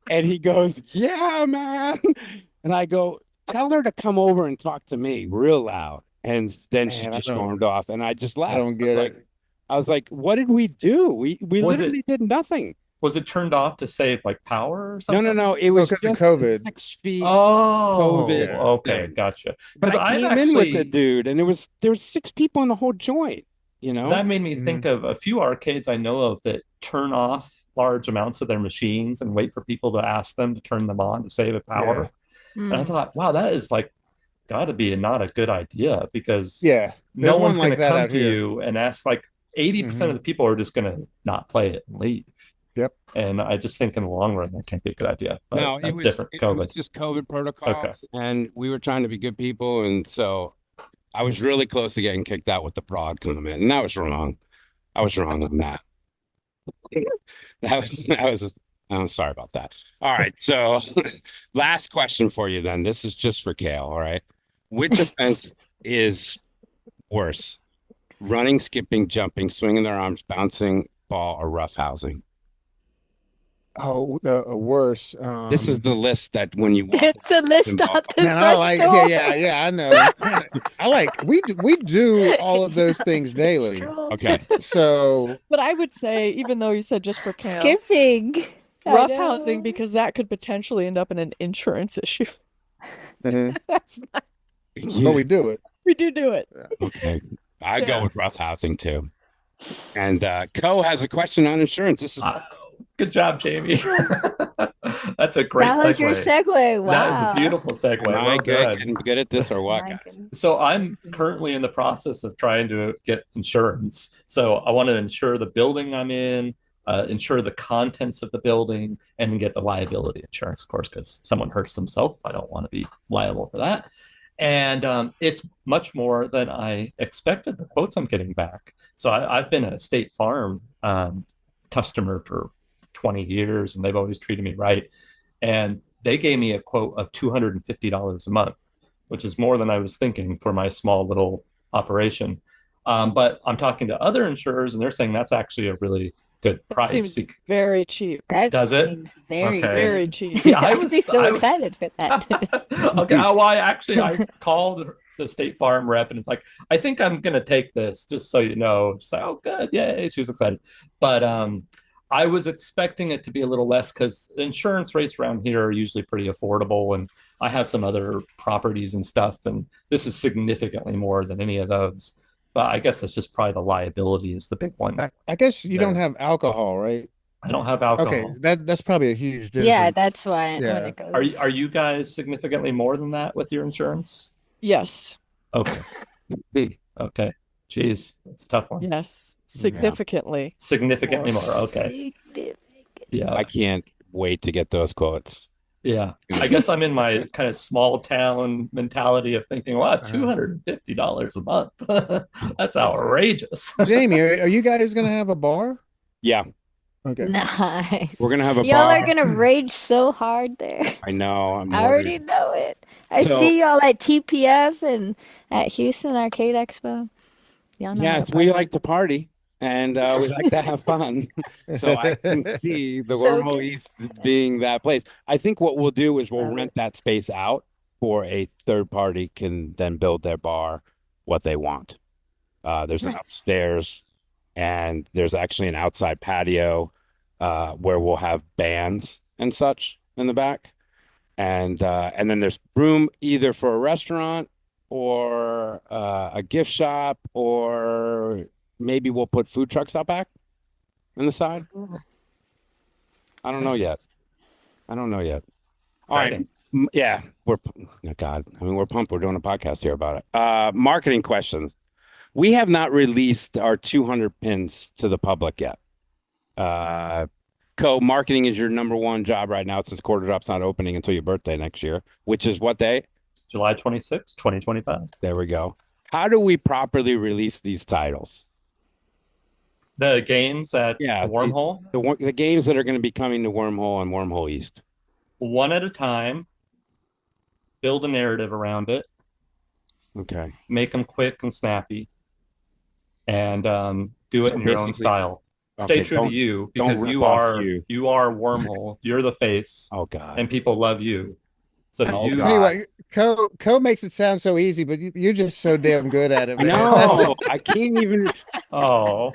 And he goes, "Yeah, man." And I go, "Tell her to come over and talk to me real loud." And then she Man, just stormed off. And I just I laughed. don't get it. I was like, what did we do? We Was literally did nothing. Was it turned off to save like power or No, something? no, no. It was 'cause of just COVID. 6 feet. Oh, COVID okay, thing. gotcha. But Because I I've came in with the actually dude, and there was 6 people in the whole joint, you know? that made me think of a few arcades I know of that turn off large amounts of their machines and wait for people to ask them to turn them on to save the power. And I Mm. thought, wow, that is like got to be not a good idea because Yeah, no there's one's one going like to that come out to here. you and ask. Like 80% of the people are just going to not play it and leave. Yep. And I just think in the long run that can't be a good idea. But No, that's different. it COVID. was just COVID protocols, and we were trying to be good people, and so I was really close to getting kicked out with the prod coming in, and that was wrong. I was wrong on that. That was. I'm sorry about that. All right, so last question for you then. This is just for Cale. All right, which offense is worse? Running, skipping, jumping, swinging their arms, bouncing ball, or roughhousing? Oh, worse. This is the list that when you walk It's the list pinball. out the Man, I front like, door. yeah, I know. I like, we do all of those things daily. Okay. So, But I would say, even though you said just for Cale, Skipping. I roughhousing know. because that could potentially end up in an insurance issue. mhm. That's my, But we do it. we do it. Okay. I go Yeah. with roughhousing too. And Coe has a question on insurance. This is Good job, Jamie. That's a great That was segue. your segue. Wow. That is a beautiful segue. am I Well good, done. getting good at this or what, My guys? goodness. So I'm currently in the process of trying to get insurance. So I want to insure the building I'm in, insure the contents of the building, and get the liability insurance, of course, because someone hurts themselves. I don't want to be liable for that. And it's much more than I expected, the quotes I'm getting back. So I've been a State Farm customer for 20 years, and they've always treated me right. And they gave me a quote of $250 a month, which is more than I was thinking for my small little operation. But I'm talking to other insurers, and they're saying that's actually a really good price. Seems very cheap. That Does it? seems very Okay. Very good. cheap. See, I I'd was be so I- excited for that. Okay. Well, I called the State Farm rep, and it's like, I think I'm gonna take this, just so you know. She's like, oh, good, yeah. She was excited, but I was expecting it to be a little less because insurance rates around here are usually pretty affordable, and I have some other properties and stuff, and this is significantly more than any of those. But I guess that's just probably the liability is the big one. I guess you don't There. have alcohol, right? I don't have alcohol. Okay, that's probably a huge difference. Yeah, that's why Yeah. when it goes. Are you guys significantly more than that with your insurance? Yes. Okay. Okay. Jeez, it's a tough one. Yes. Significantly. Significantly more. Okay. Yeah. I can't wait to get those quotes. Yeah. I guess I'm in my kind of small town mentality of thinking, wow, $250 a month. That's outrageous. Jamie, are you guys gonna have a bar? Yeah, Okay. Nice. we're gonna have a Y'all bar. are gonna rage so hard there. I know. I'm I already worried. know it. I So- see y'all at TPF and at Houston Arcade Expo. Y'all know how Yes, to we party. like to party, and we like to have fun. So I can see the So Wormhole good. East being that place. I think what we'll do is we'll Love rent that space out for a third party can then build their bar what they want. There's an Nice. upstairs, and there's actually an outside patio where we'll have bands and such in the back, and then there's room either for a restaurant or a gift shop, or maybe we'll put food trucks out back on the side. I don't know yet. I don't know yet. All right. Exciting. Yeah, oh God. I mean, we're pumped. We're doing a podcast here about it. Marketing questions. We have not released our 200 pins to the public yet. Co-marketing is your number one job right now since Quarter Drop's not opening until your birthday next year, which is what day? July 26, 2025. There we go. How do we properly release these titles? The games at Yeah, the Wormhole, the games that are going to be coming to Wormhole and Wormhole East. one at a time, build a narrative around it, Okay. make them quick and snappy, and do it So in your own basically, style. Stay okay, true to don't you don't because rip you off are you. you are Wormhole. You're the face, Oh God. and people love you. So Oh, I you tell you God. what, Co makes it sound so easy, but you're just so damn good at it, I man. That's know. I can't even. oh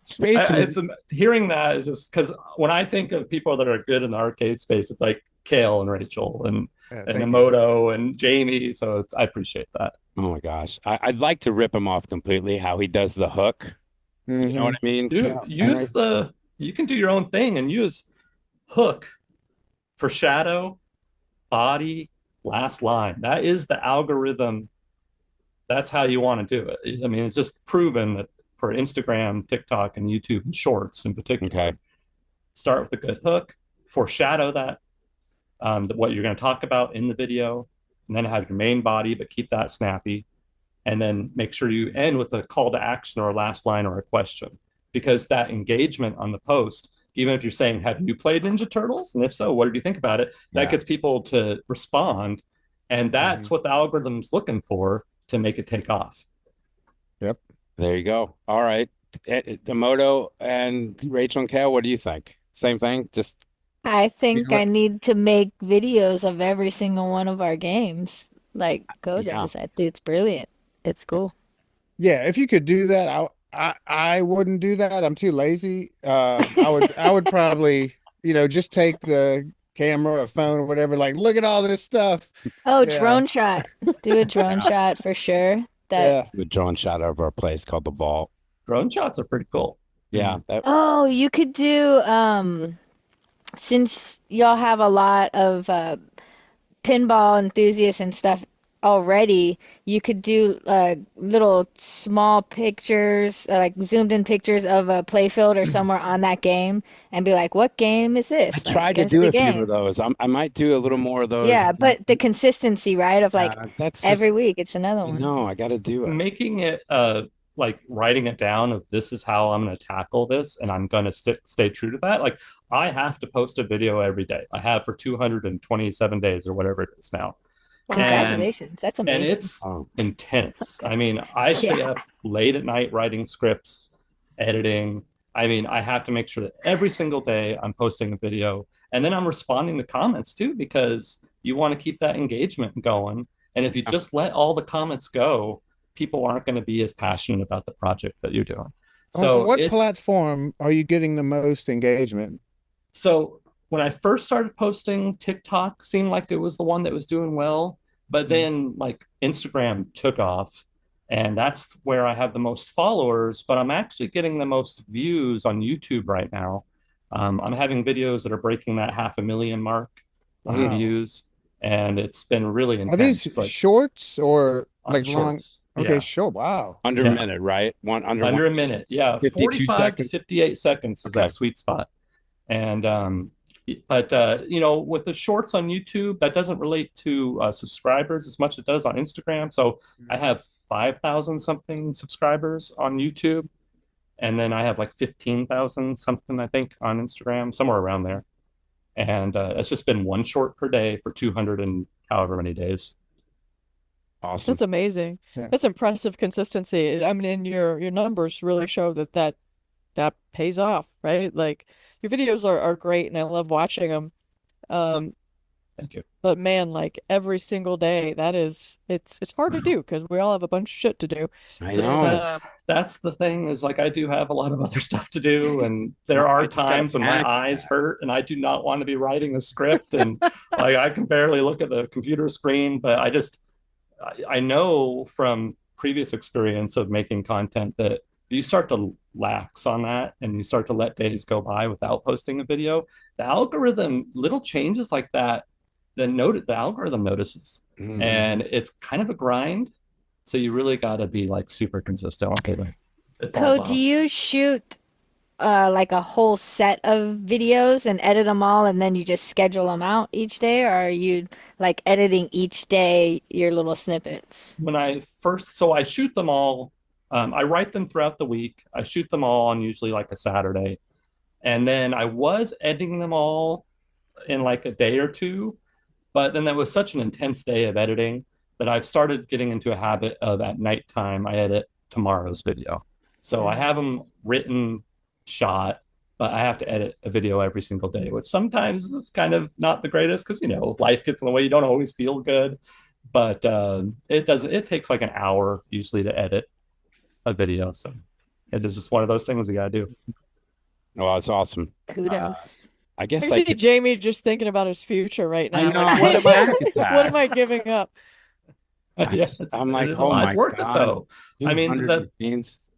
Spades was. it's hearing that is just because when I think of people that are good in the arcade space, it's like Cale and Rachel and Thank you. Imoto and Jamie. So I appreciate that. Oh my gosh. I'd like to rip him off completely. How he does the hook. You know what I mean? You can do your own thing and use hook for shadow, body, last line. That is the algorithm. That's how you want to do it. I mean, it's just proven that for Instagram, TikTok, and YouTube and Shorts in particular. Okay. Start with a good hook, foreshadow that, what you're going to talk about in the video, and then have your main body, but keep that snappy. And then make sure you end with a call to action or a last line or a question, because that engagement on the post, even if you're saying, have you played Ninja Turtles? And if so, what did you think about it? That gets people to respond. And that's what the algorithm's looking for to make it take off. Yep. There you go. All right. Imoto and Rachel and Cale, what do you think? Same thing? Just I think know I need to make videos of every single one of our games, like Coe Yeah. does. I think it's brilliant. It's cool. Yeah, if you could do that, I wouldn't do that. I'm too lazy. I would probably, just take the camera or phone or whatever, like look at all this stuff. Oh, Yeah. drone shot. Do a drone shot for sure. That Yeah. a drone shot of our place called the Vault. Drone shots are pretty cool. Yeah. Oh, you could do since y'all have a lot of pinball enthusiasts and stuff already, you could do little small pictures, like zoomed in pictures of a playfield or somewhere on that game and be like, what game is this? I Like, tried to guess do the a few game. of those. I might do a little more of those. Yeah, but the consistency, right? Of like That's just, every week it's another one. no, I got to do it. Making it like writing it down of this is how I'm going to tackle this and I'm going to stay true to that. Like I have to post a video every day. I have for 227 days or whatever it is now. Congratulations. That's amazing. And it's intense. I mean, I stay up late at night writing scripts, editing. I mean, I have to make sure that every single day I'm posting a video and then I'm responding to comments too, because you want to keep that engagement going. And if you just let all the comments go, people aren't going to be as passionate about the project that you're doing. So On what platform are you getting the most engagement? So when I first started posting, TikTok seemed like it was the one that was doing well, but then like Instagram took off and that's where I have the most followers, but I'm actually getting the most views on YouTube right now. I'm having videos that are breaking that 500,000 mark on views, and it's been really intense. Are these shorts or like long? Shorts. Okay, sure. Wow. Under a minute, right? Under a minute. Yeah. 45 to 58 seconds is that sweet spot. And but with the shorts on YouTube, that doesn't relate to subscribers as much as it does on Instagram. So I have 5,000 something subscribers on YouTube, and then I have like 15,000 something, I think, on Instagram, somewhere around there. And it's just been one short per day for 200 and however many days. Awesome. That's amazing. Yeah. That's impressive consistency. I mean, your numbers really show that pays off, right? Like your videos are great and I love watching them. Thank you. But man, like every single day, it's hard to do because we all have a bunch of shit to do. I know. That's the thing is like I do have a lot of other stuff to do, and there are times when my eyes hurt and I do not want to be writing a script and like I can barely look at the computer screen, but I know from previous experience of making content that if you start to lax on that and you start to let days go by without posting a video, the algorithm, little changes like that, the algorithm notices. And it's kind of a grind. So you really got to be like super consistent. Okay, Coe, do you shoot like a whole set of videos and edit them all and then you just schedule them out each day, or are you like editing each day your little snippets? When I first, so I shoot them all I write them throughout the week. I shoot them all on usually like a Saturday. And then I was editing them all in like a day or two. But then that was such an intense day of editing that I've started getting into a habit of at nighttime, I edit tomorrow's video. So I have them written, shot, but I have to edit a video every single day, which sometimes is kind of not the greatest because, life gets in the way. You don't always feel good. But it takes like an hour usually to edit a video. So it is just one of those things you got to do. Well, it's awesome. Kudos. I guess I see Jamie just thinking about his future right now. I know. Like, what am I giving up? Yeah, I'm like, it's oh my it's worth God. it though. I mean, the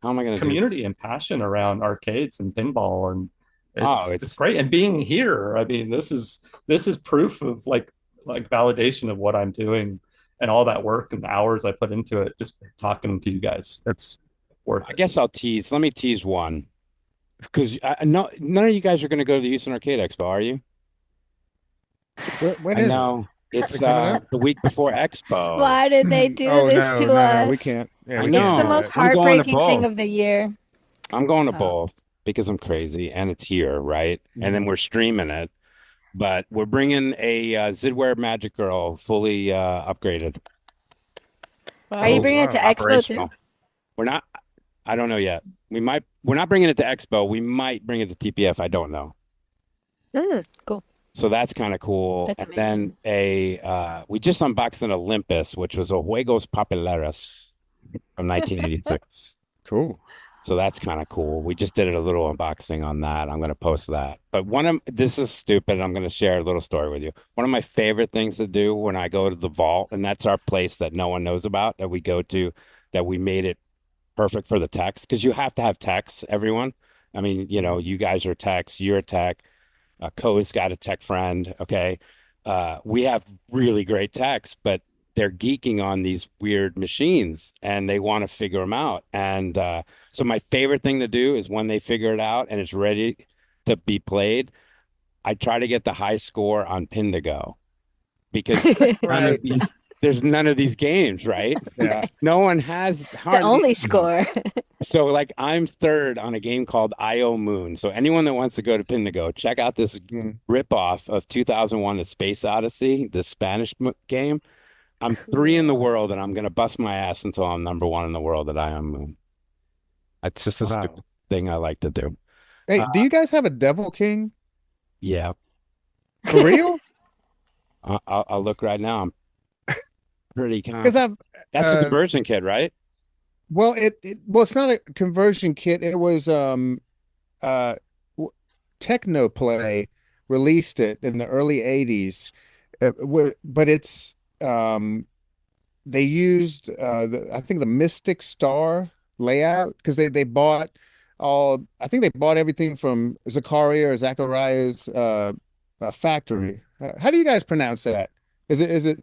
how am I going to community and passion around arcades and pinball, and it's it's great. And being here, I mean, this is proof of like validation of what I'm doing and all that work and the hours I put into it. Just talking to you guys, it's worth it. I guess I'll tease. Let me tease one. Because none of you guys are going to go to the Houston Arcade Expo, are you? When I is know. It's Is it coming up? the week before Expo. Why did they do Oh, this no, to no, us? no, we can't. Yeah, I we It's know. the can't do most it. I'm going to heartbreaking thing both. of the year. I'm going to Oh. both because I'm crazy and it's here, right? And then we're streaming it. But we're bringing a Zidware Magic Girl fully upgraded. Are you Wow. bringing it to Expo too? Operational. We're not. I don't know yet. We're not bringing it to Expo. We might bring it to TPF. I don't know. Cool. So that's kind of cool. That's And then we just unboxed an Olympus, which was a Juegos Populares from 1986. Cool. So that's kind of cool. We just did a little unboxing on that. I'm going to post that. But this is stupid. I'm going to share a little story with you. One of my favorite things to do when I go to the vault, and that's our place that no one knows about, that we go to, that we made it perfect for the techs, because you have to have techs, everyone. I mean, you guys are techs, you're a tech. Coe's got a tech friend. Okay. We have really great techs, but they're geeking on these weird machines and they want to figure them out. And so my favorite thing to do is when they figure it out and it's ready to be played, I try to get the high score on Pindigo because Right. there's none of these games, right? Yeah. No one has The hardly only score. So like I'm third on a game called IO Moon. So anyone that wants to go to Pindigo, check out this ripoff of 2001: A Space Odyssey, the Spanish game. I'm 3 in the world, and I'm gonna bust my ass until I'm number 1 in the world at IO Moon. It's just a stupid thing I like to do. Hey, do you guys have a Devil King? Yeah, For real? I'll look right now. I'm pretty Because confident. That's the conversion kit, right? Well, it's not a conversion kit. It was Technoplay released it in the early 80s. But it's they used I think the Mystic Star layout because they bought I think they bought everything from Zakaria or Zachariah's factory. How do you guys pronounce that? Is it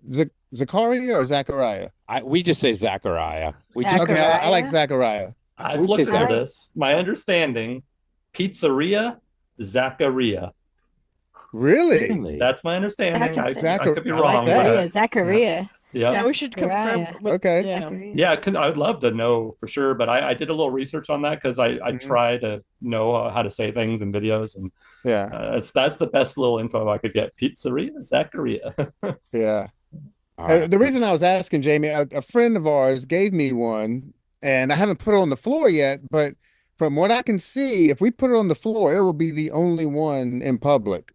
Zakaria or Zachariah? We just say Zachariah. Okay, I like Zachariah. I've We looked say into that. this. My understanding, Pizzeria Zaccaria. Really? That's my understanding. I could be I like wrong. that. Zachariah. Yeah, we should confirm. Zachariah. Okay. Yeah. Zachariah. Yeah, I'd love to know for sure, but I did a little research on that because I try to know how to say things in videos, and Yeah. that's the best little info I could get. Pizzeria Zaccaria. Yeah. All right. The reason I was asking, Jamie, a friend of ours gave me one, and I haven't put it on the floor yet, but from what I can see, if we put it on the floor, it will be the only one in public.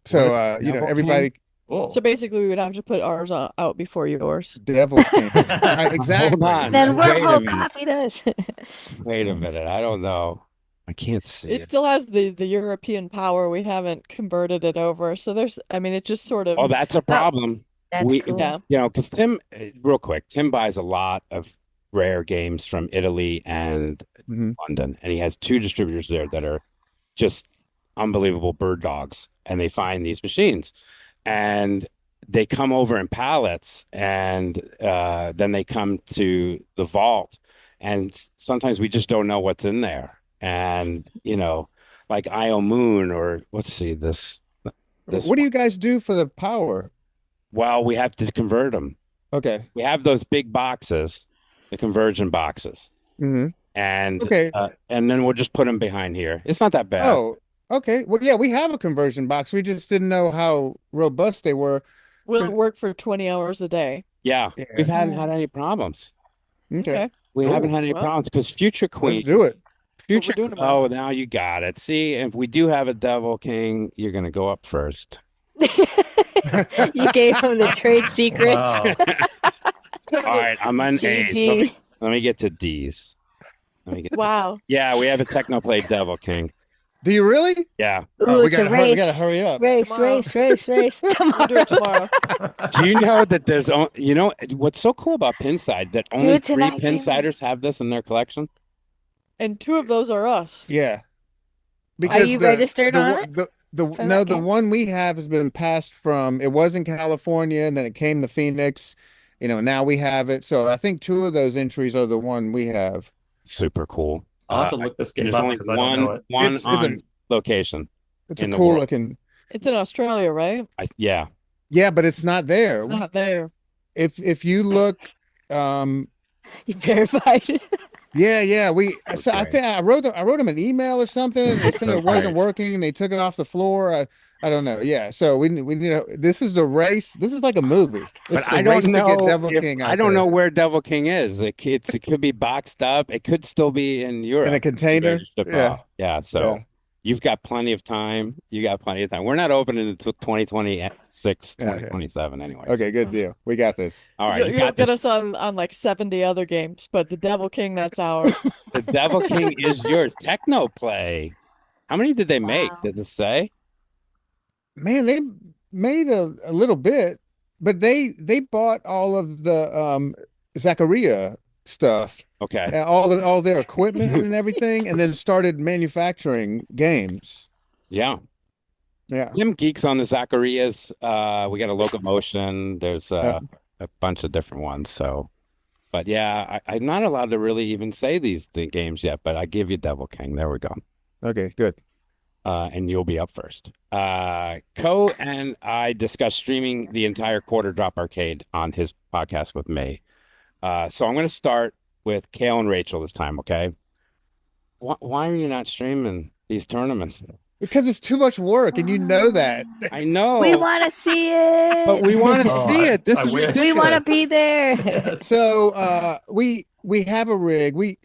So, everybody, Cool. So basically, we would have to put ours out before yours. Devil King. Right, exactly. Hold on. Then Wait a Wormhole minute. copied us. Wait a minute. I don't know. I can't see It still has the European power. We haven't converted it over. So it just sort of. Oh, that's a problem. That's cool. Yeah. Because Tim, real quick, Tim buys a lot of rare games from Italy and London, and he has 2 distributors there that are just unbelievable bird dogs, and they find these machines, and they come over in pallets, and then they come to the vault, and sometimes we just don't know what's in there, and like IO Moon or let's see this. What do you guys do for the power? Well, we have to convert them. Okay. We have those big boxes, the conversion boxes. Hmm. and Okay. and then we'll just put them behind here. It's not that bad. Oh, okay. Well, yeah, we have a conversion box. We just didn't know how robust they were. Will 'Cause- it work for 20 hours a day? Yeah, we Yeah. haven't had any problems. Okay. Okay. We haven't Cool. had any Well, problems because Future Let's Queen, do it. that's what we're Future. doing tomorrow. Oh, now you got it. See, if we do have a Devil King, you're gonna go up first. You gave him the trade secrets. Wow. All right, I'm on A's. GG. Let me get to D's. Let me get. Wow. Yeah, we have a Technoplay Devil King. Do you really? Yeah. Oh, Ooh, we it's a gotta hurry, we race. gotta hurry up. Race, Tomorrow. race. We'll do it Tomorrow. tomorrow. Do you know that there's, you know, what's so cool about Pinside that Do only it three tonight, Jamie. Pinsiders have this in their collection? And 2 of those are us. Yeah. Are you registered the, on one- it? the For no, that the game? one we have has been passed from, it was in California and then it came to Phoenix. Now we have it. So I think 2 of those entries are the one we have. Super cool. I'll have to look this game There's up only because I don't know one it. one It's on location. It's a In the cool world. looking. It's in Australia, right? Yeah. Yeah, but it's not there. It's not there. If you look, You verified it. yeah, so I Okay. think I wrote them an email or something, and they said So it wasn't great. working, and they took it off the floor. I don't know. Yeah, so we need this is the race. This is like a movie. But It's I the don't race to get know Devil if King I out don't there know where Devil King is. It could be boxed up. It could still be in Europe. in a container. Registered Yeah, box. Yeah. So yeah. you've got plenty of time. You got plenty of time. We're not opening until 2026, Yeah. 2027 anyways. Okay, good deal. We got this. All right. You'll, You you'll got get this. us on like 70 other games, but the Devil King, that's ours. The Devil King is yours. Technoplay. How many did they make? Wow. Does it say? Man, they made a little bit, but they bought all of the Zacharia stuff, Okay. all their equipment and everything, and then started manufacturing games. Yeah. Yeah. Them geeks on the Zacharias. We got a locomotion. There's a bunch of different ones. So, but yeah, I'm not allowed to really even say the games yet, but I give you Devil King. There we go. Okay, good. And you'll be up first. Coe and I discussed streaming the entire Quarter Drop Arcade on his podcast with me. So I'm going to start with Cale and Rachel this time, okay? Why are you not streaming these tournaments? Because it's too much work, and you know that. I know, We want to see it. but we want to Oh, see it. This I is wish. ridiculous. We want to be there. Yes. So we have a rig. We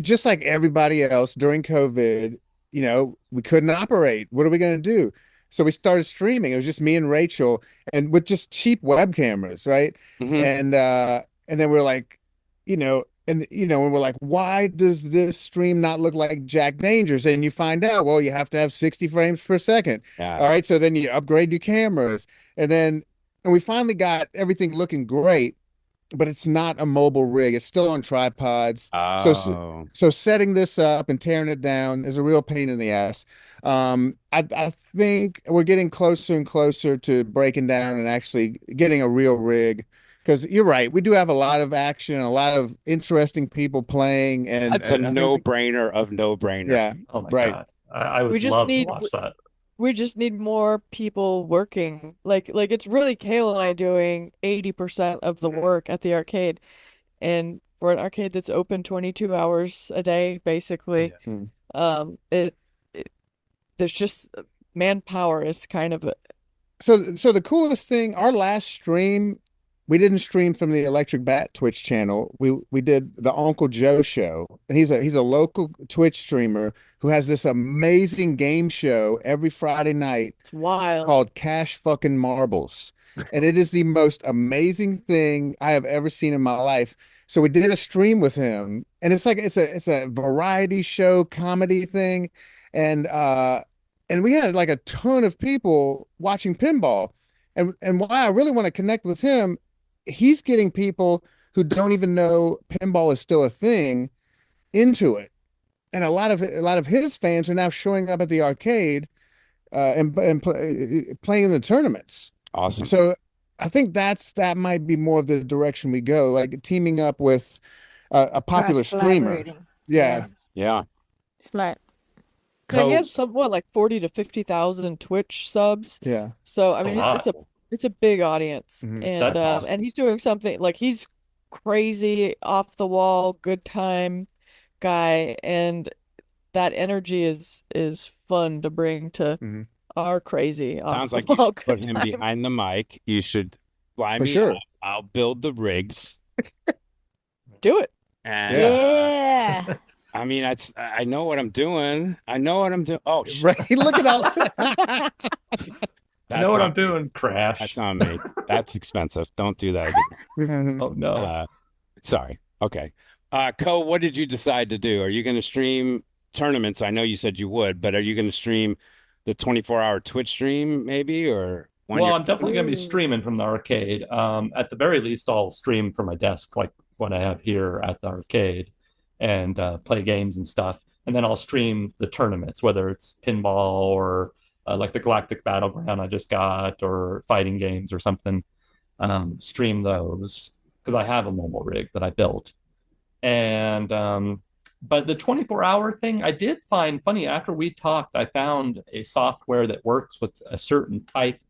just like everybody else during COVID, we couldn't operate. What are we going to do? So we started streaming. It was just me and Rachel, and with just cheap web cameras, right? Mhm. And then we're like, and we're like, why does this stream not look like Jack Dangers? And you find out, well, you have to have 60 frames per second. Yeah. All right, so then you upgrade your cameras, and we finally got everything looking great, but it's not a mobile rig. It's still on tripods. Oh, So setting this up and tearing it down is a real pain in the ass. I think we're getting closer and closer to breaking down and actually getting a real rig. Because you're right, we do have a lot of action, a lot of interesting people playing, and that's a I think no-brainer of no-brainers. yeah, Oh my right. God. I would We just love need- to watch that. We just need more people working. Like it's really Cale and I doing 80% of the work at the arcade. And for an arcade that's open 22 hours a day, basically, it there's just manpower is kind of So the coolest thing, our last stream, we didn't stream from the Electric Bat Twitch channel. We did the Uncle Joe show. And he's a local Twitch streamer who has this amazing game show every Friday night it's wild. called Cash Fucking Marbles. And it is the most amazing thing I have ever seen in my life. So we did a stream with him, and it's like it's a variety show comedy thing. And we had like a ton of people watching pinball. And why I really want to connect with him, he's getting people who don't even know pinball is still a thing into it. And a lot of his fans are now showing up at the arcade and playing in the tournaments. Awesome. So I think that might be more of the direction we go, like teaming up with a popular streamer. Cross-collaborating. Yeah. Yeah. Smart. Yeah, he Coe, has somewhat like 40 to 50,000 Twitch subs. Yeah. So I That's a mean lot. it's a big audience. Mhm. And That's- and he's doing something like he's crazy, off the wall, good time. guy, and that energy is fun to bring to Mhm. our crazy Sounds off like the you wall should put good him time. behind the mic. You should fly For me sure. out. I'll build the rigs. Do it. And Yeah. Yeah. I mean, I know what I'm doing. I know what I'm doing. Oh, shit. Right. Look at all. I That's know what on I'm me. doing, Crash. That's on me. That's expensive. Don't do that again. Oh no. Sorry. Okay. Coe, what did you decide to do? Are you going to stream tournaments? I know you said you would, but are you going to stream the 24-hour Twitch stream maybe, or when Well, you're I'm definitely going to be Ooh. streaming from the arcade. At the very least, I'll stream from my desk, like what I have here at the arcade, and play games and stuff. And then I'll stream the tournaments, whether it's pinball or like the Galactic Battleground I just got, or fighting games or something. Stream those because I have a mobile rig that I built. And but the 24-hour thing, I did find funny. After we talked, I found a software that works with a certain type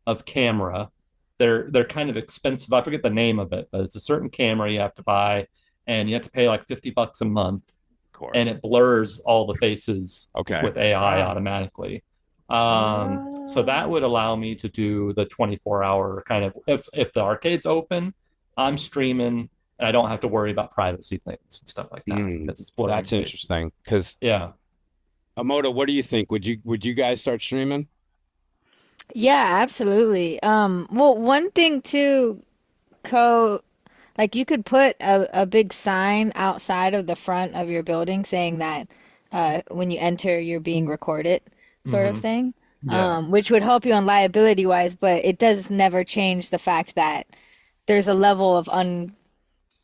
of camera. They're kind of expensive. I forget the name of it, but it's a certain camera you have to buy, and you have to pay like $50 a month, of course. and it blurs all the faces Okay. with AI Wow. automatically. So that would allow me to do the 24-hour kind of, if the arcade's open, I'm streaming and I don't have to worry about privacy things and stuff like that because it's blurring That's faces. interesting. Because Yeah. Imoto, what do you think? Would you guys start streaming? Yeah, absolutely. Well, one thing too, like you could put a big sign outside of the front of your building saying that when you enter, you're being recorded, sort of Mhm. thing. Yeah. Which would help you on liability wise, but it does never change the fact that there's a level of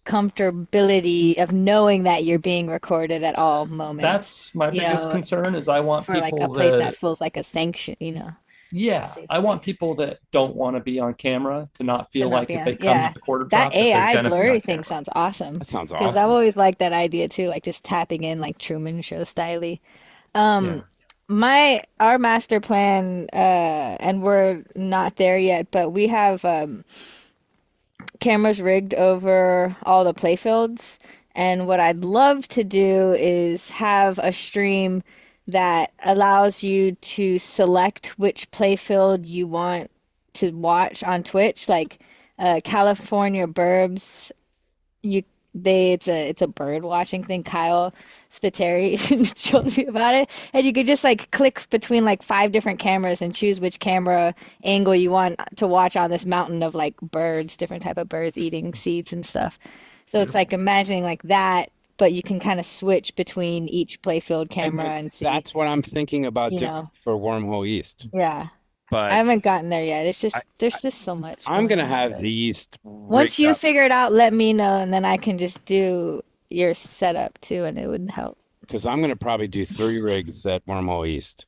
uncomfortability of knowing that you're being recorded at all moments, That's my you biggest know, concern is I want for like a people place that that, feels like a sanction, a yeah, safe I want space. people that don't want to be on camera to not To feel not like be if they on, come to yeah. the quarter That drop that they're AI gonna be on blurry thing camera. sounds awesome That sounds because I've awesome. always liked that idea too, like just tapping in like Truman Show styly. Yeah. Um, our master plan, and we're not there yet, but we have cameras rigged over all the playfields. And what I'd love to do is have a stream that allows you to select which playfield you want to watch on Twitch, like California Burbs. You it's a bird watching thing. Kyle Spiteri showed me about it, and you could just like click between like 5 different cameras and choose which camera angle you want to watch on this mountain of like birds, different type of birds eating seeds and stuff. So it's like imagining like that, but you can kind of switch between each playfield camera and see, That's what I'm thinking about you doing know, for Wormhole East. yeah. I But haven't gotten there yet. It's just I, there's just so much I'm going gonna on. have But the East once rigged you up. figure it out, let me know, and then I can just do your setup too, and it would help. Because I'm gonna probably do 3 rigs at Wormhole East.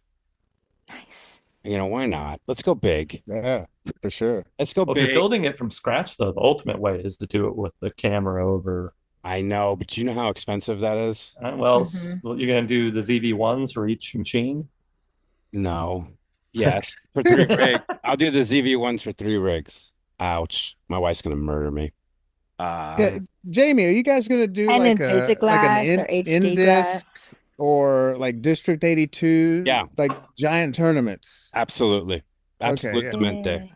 Nice. Why not? Let's go big. Yeah, for sure. Let's go Well, if you're big. building it from scratch, though, the ultimate way is to do it with the camera over. I know, but you know how expensive that is? Well, you're going to do the ZV-1s for each machine. No. Yes. For 3 rigs. I'll do the ZV-1s for 3 rigs. Ouch. My wife's gonna murder me. Yeah, Jamie, are you guys gonna do And in like basic an glass or in HD disc glass. or like District 82? Yeah. Like giant tournaments. Absolutely. Okay, yeah. Absolutamente. Yeah.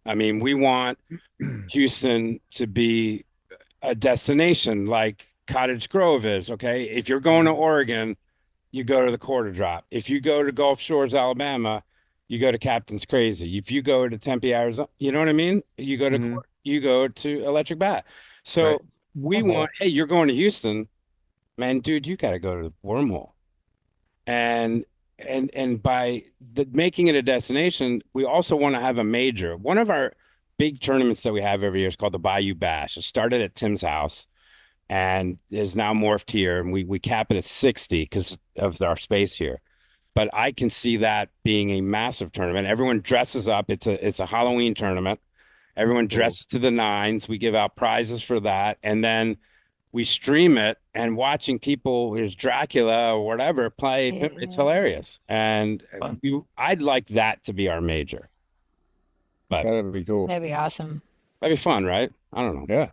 I mean, we want Houston to be a destination like Cottage Grove is, okay? If you're going to Oregon, you go to the Quarter Drop. If you go to Gulf Shores, Alabama, you go to Captain's Crazy. If you go to Tempe, Arizona, you know what I mean? You go to Mhm. Electric Bat. So Right. we want, hey, you're going to Houston, man, dude, you got to go to the Wormhole. And by making it a destination, we also want to have a major. One of our big tournaments that we have every year is called the Bayou Bash. It started at Tim's house and is now morphed here, and we cap it at 60 because of our space here. But I can see that being a massive tournament. Everyone dresses up. It's a Halloween tournament. Everyone dresses to the nines. We give out prizes for that, and then we stream it. And watching people, as Dracula or whatever, play, it's Yeah. hilarious. And Fun. I'd like that to be our major. But That'd be cool. That'd be awesome. that'd be fun, right? I don't know. Yeah.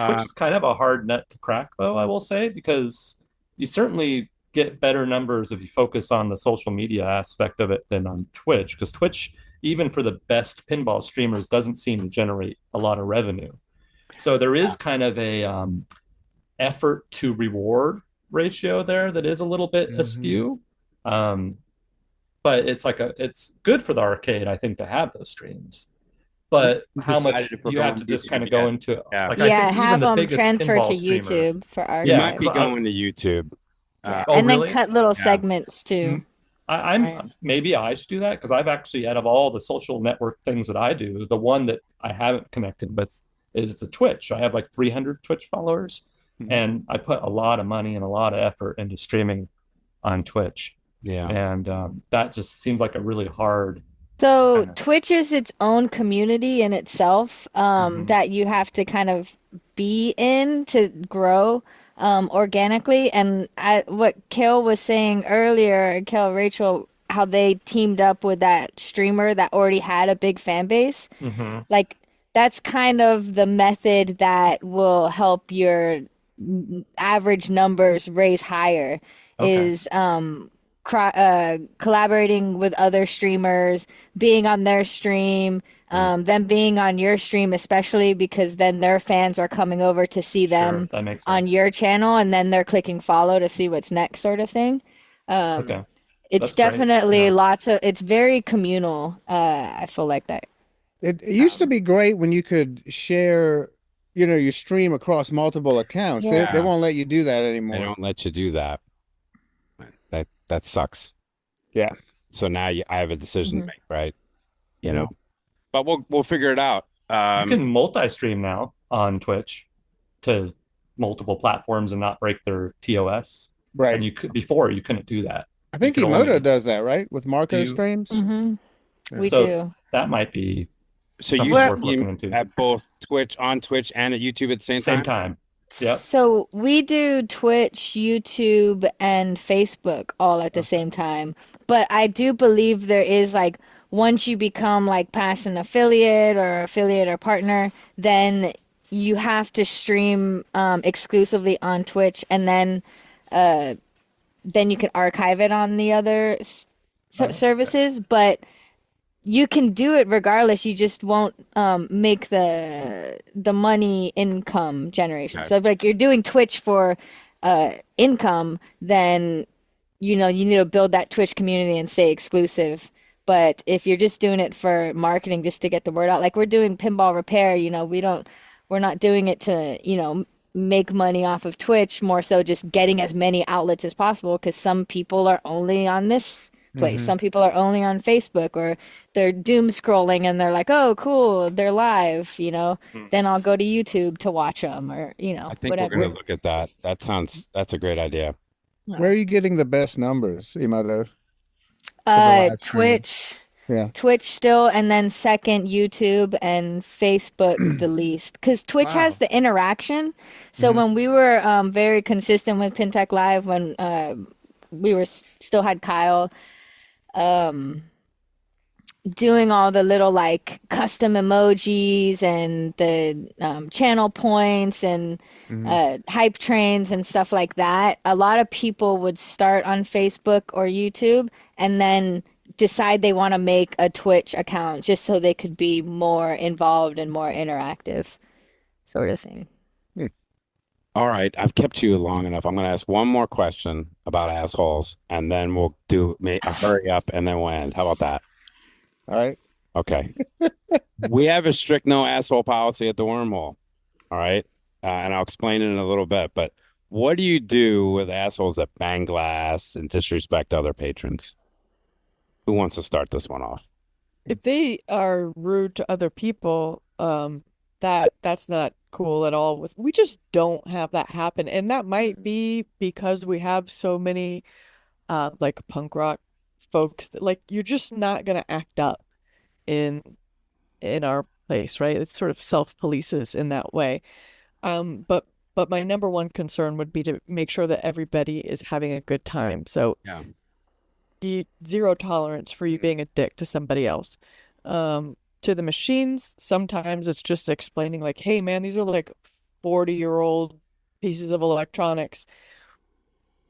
Twitch is kind of a hard nut to crack, though, I will say, because you certainly get better numbers if you focus on the social media aspect of it than on Twitch, because Twitch, even for the best pinball streamers, doesn't seem to generate a lot of revenue. So there is kind of a effort to reward ratio there that is a little bit askew. But it's good for the arcade, I think, to have those streams. But how much you have to just kind of go into it. Yeah. Like, Yeah, I think have even the them biggest transfer pinball to streamer, YouTube for You Yeah, might be 'cause going to YouTube. Yeah, Oh, and then really? cut little Yeah. segments too. I'm Right. maybe I should do that, because I've actually, out of all the social network things that I do, the one that I haven't connected with is the Twitch. I have like 300 Twitch followers, and I put a lot of money and a lot of effort into streaming on Twitch, Yeah. and that just seems like a really hard. So Kinda. Twitch is its own community in itself, that you have to kind of be in to grow organically. And what Cale was saying earlier, Cale, Rachel, how they teamed up with that streamer that already had a big fan base. Like that's kind of the method that will help your average numbers raise higher, Okay. is collaborating with other streamers, being on their stream, them being on your stream, especially because then their fans are coming over to see them That makes on sense. your channel, and then they're clicking follow to see what's next, sort of thing. Okay. It's That's great. definitely Yeah. it's very communal. I feel like that. It used to be great when you could share, your stream across multiple accounts. Yeah. They won't let you do that They anymore. don't let you do that. That sucks. Yeah. So now I have a decision to make, right? You Yeah. know, but we'll figure it out. You can multi-stream now on Twitch to multiple platforms and not break their TOS. Right. And you couldn't do that. I think you could Imoto only- does that, right? With Marco Do you? streams. We So do. that might be So something you worth stream looking into. at both on Twitch and at YouTube at the same Same time? time. Yep. So we do Twitch, YouTube, and Facebook all at the same time. But I do believe there is like, once you become like past an affiliate or partner, then you have to stream exclusively on Twitch, and then you can archive it on the other services. But you can do it regardless. You just won't make the money income generation. Okay. So if like you're doing Twitch for income, then you need to build that Twitch community and stay exclusive. But if you're just doing it for marketing, just to get the word out, like we're doing pinball repair, we're not doing it to make money off of Twitch, more so just getting as many outlets as possible, because some people are only on this place. Some people are only on Facebook, or they're doom scrolling and they're like, oh, cool, they're live, then I'll go to YouTube to watch them, or, I think whatever. we're going to look at that. That's a great idea. Where are you getting the best numbers, Imoto? live streaming? Twitch. Yeah. Twitch still, and then second YouTube, and Facebook the least, because Twitch has Wow. the interaction. So when we were very consistent with PinTech Live, when we were still had Kyle doing all the little like custom emojis and the channel points and hype trains and stuff like that, a lot of people would start on Facebook or YouTube and then decide they want to make a Twitch account just so they could be more involved and more interactive, sort of thing. All right, I've kept you long enough. I'm going to ask one more question about assholes, and then we'll do a hurry up, and then we'll end. How about that? All right. Okay. We have a strict no asshole policy at the Wormhole. All right. And I'll explain it in a little bit. But what do you do with assholes that bang glass and disrespect other patrons? Who wants to start this one off? If they are rude to other people, that's not cool at all. We just don't have that happen, and that might be because we have so many like punk rock folks that like you're just not gonna act up in our place, right? It's sort of self-polices in that way. But my number one concern would be to make sure that everybody is having a good time. So Yeah. Zero tolerance for you being a dick to somebody else. To the machines, sometimes it's just explaining like, hey man, these are like 40-year-old pieces of electronics.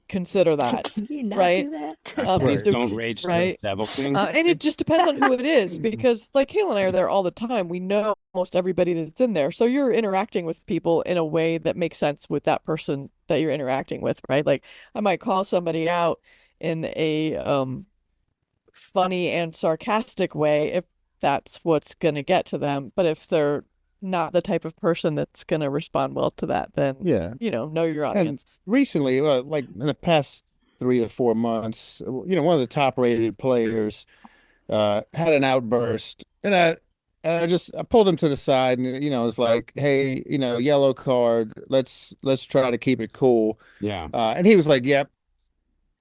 consider that. Can you not right? do that? Please the- don't rage the right? Devil King. And it just depends on who it is, because like Cale and I are there all the time. We know almost everybody that's in there. So you're interacting with people in a way that makes sense with that person that you're interacting with, right? Like I might call somebody out in a funny and sarcastic way if that's what's going to get to them. But if they're not the type of person that's going to respond well to that, then Yeah. know your audience. Recently, like in the past 3 or 4 months, one of the top-rated players had an outburst, and I pulled him to the side, and it's like, hey, yellow card. Let's try to keep it cool. Yeah. And he was like, yep,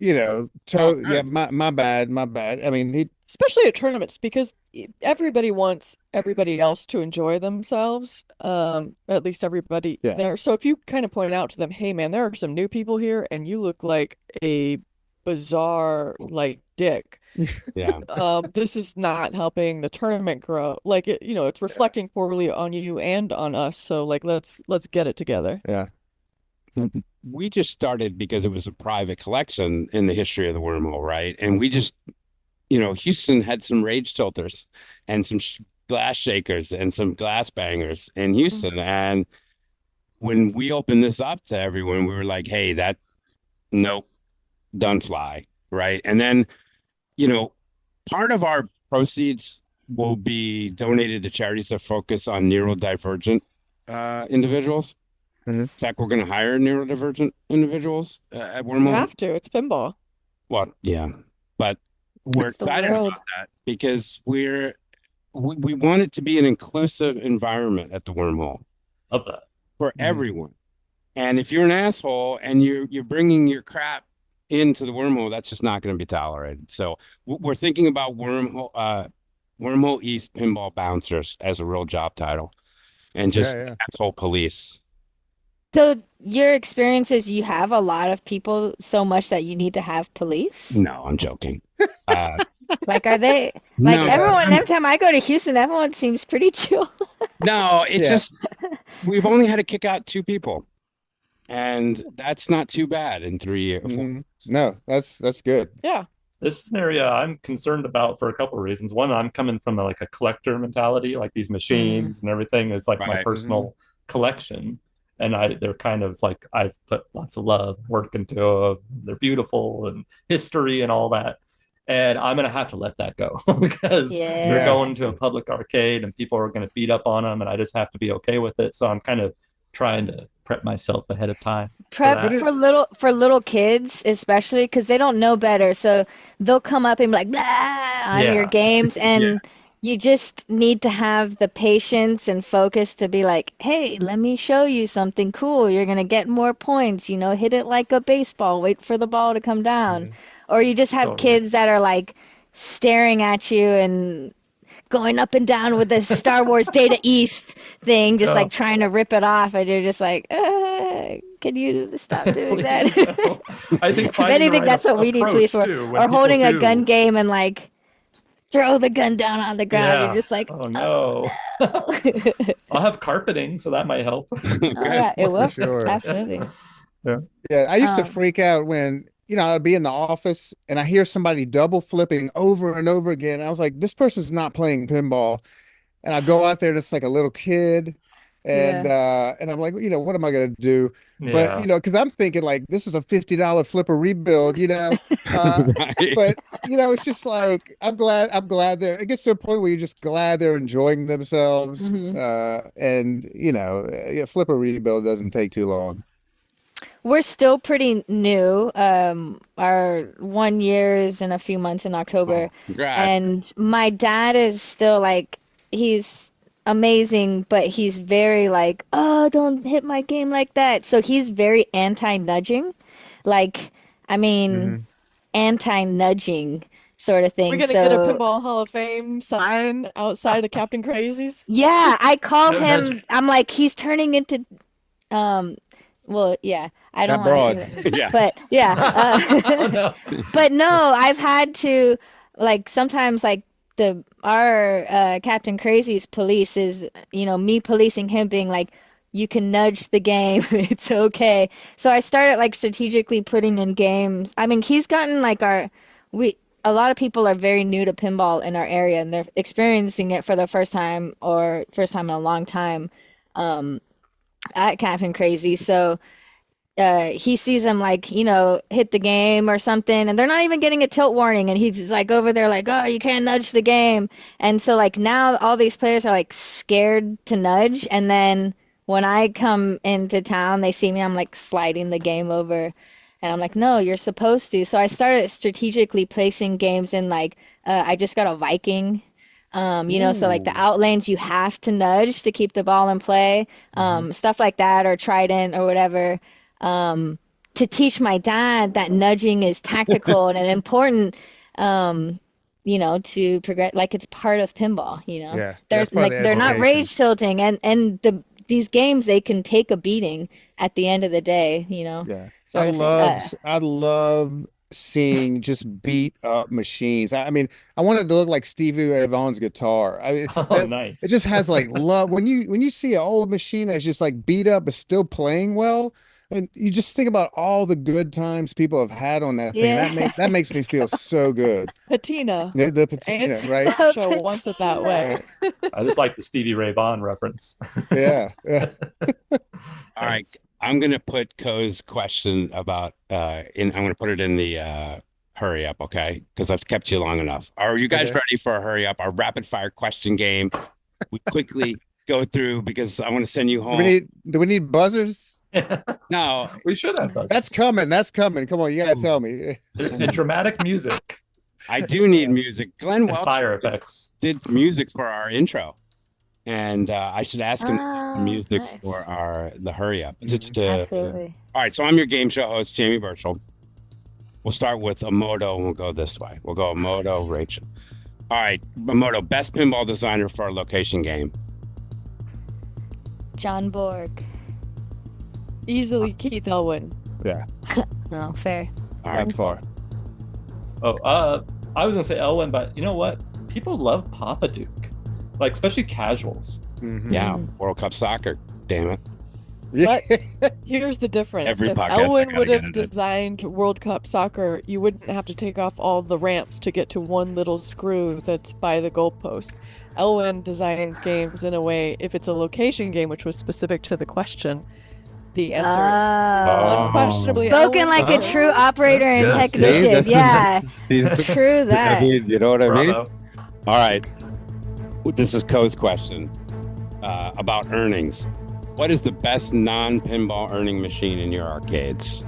Oh, yeah, good. my bad, my bad. I mean, he Especially at tournaments, because everybody wants everybody else to enjoy themselves, at least everybody Yeah. there. So if you kind of point out to them, hey man, there are some new people here and you look like a bizarre like dick, Yeah. this is not helping the tournament grow. Like it's reflecting poorly on you and on us. So like let's get it together. yeah. We just started because it was a private collection in the history of the wormhole, right? And we just, Houston had some rage tilters and some glass shakers and some glass bangers in Houston. And when we opened this up to everyone, we were like, hey, nope, don't fly, right? And then, part of our proceeds will be donated to charities that focus on neurodivergent individuals. Mhm. In fact, we're going to hire neurodivergent individuals at You Wormhole. have to. It's pinball. Well, yeah, but we're It's the excited world. about that because we want it to be an inclusive environment at the Wormhole Love that. for Mhm. everyone. And if you're an asshole and you're bringing your crap into the Wormhole, that's just not going to be tolerated. So we're thinking about Wormhole East Pinball Bouncers as a real job title, and just Yeah. asshole police. So your experience is you have a lot of people so much that you need to have police? No, I'm joking. Like, are they like No, everyone? Every time I go to Houston, everyone seems pretty chill. no, it's Yeah. just we've only had to kick out 2 people, and that's not too bad in 3 years. Mhm. No, that's good. Yeah. This is an area I'm concerned about for a couple of reasons. One, I'm coming from a collector mentality, like these machines and everything is like my Right. personal collection. And they're kind of like I've put lots of love, work into them. They're beautiful and history and all that. And I'm going to have to let that go because Yeah. they're going to a public arcade and people are going to beat up on them. And I just have to be okay with it. So I'm kind of trying to prep myself ahead of time. Prep that. for little kids, especially because they don't know better. So they'll come up and be like, blah, on your Yeah. games. And you just need to have the patience and focus to be like, hey, let me show you something cool. You're going to get more points. Hit it like a baseball, wait for the ball to come down. Mhm. Or you just have Totally. kids that are like staring at you and going up and down with the Star Wars Data East thing, just like trying to rip it off, and you're just like, can you stop doing Please, that? no. I think If finding the anything, right that's what we need police for. approach, too, when Or people holding a do- gun game and like throw the gun down on the ground. Yeah. You're just like, Oh no. I'll have carpeting, so that might help. Oh, yeah, it For will. sure. Absolutely. Yeah, I used to Um, freak out when, I'd be in the office and I hear somebody double flipping over and over again. I was like, this person's not playing pinball. And I go out there and it's like a little kid. And I'm like, what am I gonna do? But Yeah. because I'm thinking like this is a $50 flipper rebuild, Right. but it's just like I'm glad they're it gets to a point where you're just glad they're enjoying themselves. Mhm. And a flipper rebuild doesn't take too long. We're still pretty new. Our 1 year is in a few months in October. Congrats. And my dad is still like, he's amazing, but he's very like, oh, don't hit my game like that. So he's very anti-nudging. Like, I mean, Mhm. anti-nudging sort of thing. We're gonna get a So Pinball Hall of Fame sign outside of Captain Crazy's. yeah, I call No him, nudging. I'm like, he's turning into, well, yeah, I don't That want broad. to, Yeah. but yeah. Oh, no. But no, I've had to like sometimes like our Captain Crazy's police is me policing him being like, you can nudge the game. It's okay. So I started like strategically putting in games. I mean, he's gotten like we a lot of people are very new to pinball in our area and they're experiencing it for the first time or first time in a long time um at Captain Crazy. So he sees them like, hit the game or something, and they're not even getting a tilt warning, and he's just like over there like, oh, you can't nudge the game. And so like now all these players are like scared to nudge, and then when I come into town, they see me, I'm like sliding the game over, and I'm like, no, you're supposed to. So I started strategically placing games in like, I just got a Viking. So like the Ooh. out lanes you have to nudge to keep the ball in play, stuff like that, or Trident or whatever, to teach my dad that nudging is tactical and important, to progress, like it's part of pinball, Yeah, They're that's part of like the they're not education. rage tilting, and these games they can take a beating at the end of the day. Yeah. Sort of thing. I love seeing just beat up machines. I mean, I want it to look like Stevie Ray Vaughan's guitar. I mean, Oh, it nice. just has like love when you see an old machine that's just like beat up but still playing well, and you just think about all the good times people have had on that thing, and Yeah. that makes me feel so good. Patina. Yeah, the And patina, right? Show wants it that way. Right. I just like the Stevie Ray Vaughan reference. Yeah. Yeah. All right. Thanks. I'm gonna put Coe's question about I'm gonna put it in the hurry up, okay? Because I've kept you long enough. Are you guys Okay. ready for a hurry up? Our rapid fire question game. We quickly go through because I want to send you Do we home. need buzzers? No, We should have those. That's coming. That's coming. Come on, you gotta tell me. And dramatic music I do need music. Glenn and Welch fire effects. did music for our intro, and I should ask him to do the music Nice. for the hurry up. Absolutely. All right, so I'm your game show host, Jamie Burchell. We'll start with Imoto and we'll go this way. We'll go Imoto, Rachel. All right, Imoto, best pinball designer for a location game. John Borg. Easily Keith Elwin. Yeah, No, fair. All right, not far. Oh, I was gonna say Elwin, but you know what? People love Papa Duke, like especially casuals. Mhm. yeah, World Cup soccer. Damn it. Yeah. Here's the difference. Every If podcast I Elwin gotta would get have in it. designed World Cup soccer, you wouldn't have to take off all the ramps to get to one little screw that's by the goalpost. Elwin designs games in a way, if it's a location game, which was specific to the question, the answer Oh. unquestionably Spoken Elwin like a Uh-huh. true operator and That's good. technician. That's- Yeah, He's- true that. You know what I mean? Bravo. All right, this is Coe's question about earnings. What is the best non-pinball earning machine in your arcades?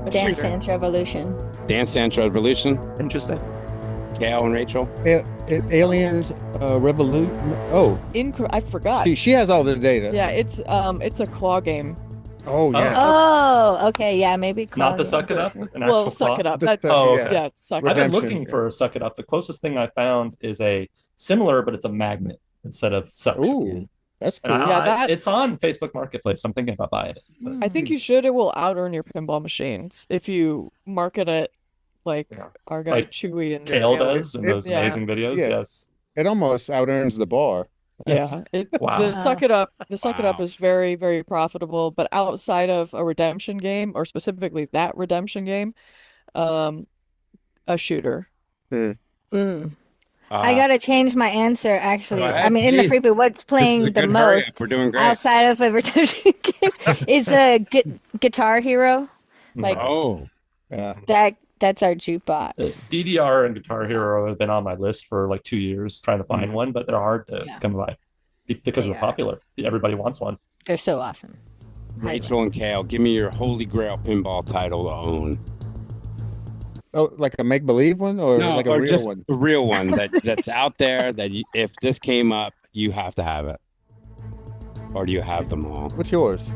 a Dance shooter. Dance Revolution. Dance Dance Revolution, Interesting. Cale and Rachel. Aliens Revolution. Oh, I forgot. she has all the data. Yeah, it's a claw game. Oh yeah. Oh, okay, yeah, maybe. Not the Claudia. suck it up. An Well, actual suck claw? it up. Just, That, Oh, yeah. okay. yeah, suck it I've up. been Redemption. looking for a suck it up. The closest thing I found is a similar, but it's a magnet instead of suction. Ooh, that's And cool. Yeah, it's on Facebook Marketplace. I'm thinking about buying it. But I think you should. It will out earn your pinball machines if you market it like Yeah. our guy Like Chewy and Cale yeah, does in those yeah. amazing videos. Yeah. Yes. It almost out earns the bar. yeah. Wow. The suck it up Wow. is very, very profitable. But outside of a redemption game, or specifically that redemption game, a shooter. Mm. I Uh, gotta change my answer. Actually, Go ahead, I mean, in the please. freebie, what's this is playing a the good hurry most up. We're doing great. outside of a redemption game is a Guitar Hero. Like Oh, Yeah. that's our jukebox. DDR and Guitar Hero have been on my list for like 2 years trying to find one, but they're hard to Yeah. come by because They they're are. popular. Everybody wants one. They're so awesome. Rachel and Cale, give me your holy grail pinball title to own. Oh, like a make believe one or like a or real just one? a real one that's out there that if this came up, you have to have it. Or do you have them all? What's yours?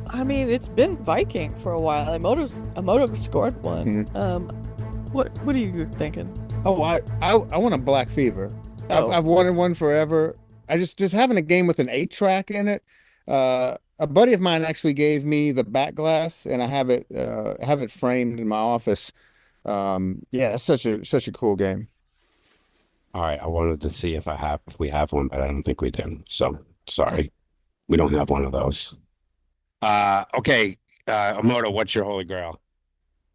I mean, it's been Viking for a while. Imoto scored one. What are you thinking? Oh, I want a Black Fever. Oh. I've wanted one forever. I just having a game with an 8-track in it. A buddy of mine actually gave me the back glass, and I have it framed in my office. Yeah, it's such a cool game. All right, I wanted to see if we have one, but I don't think we do. So sorry. We don't have one of those. Okay. Imoto, what's your holy grail?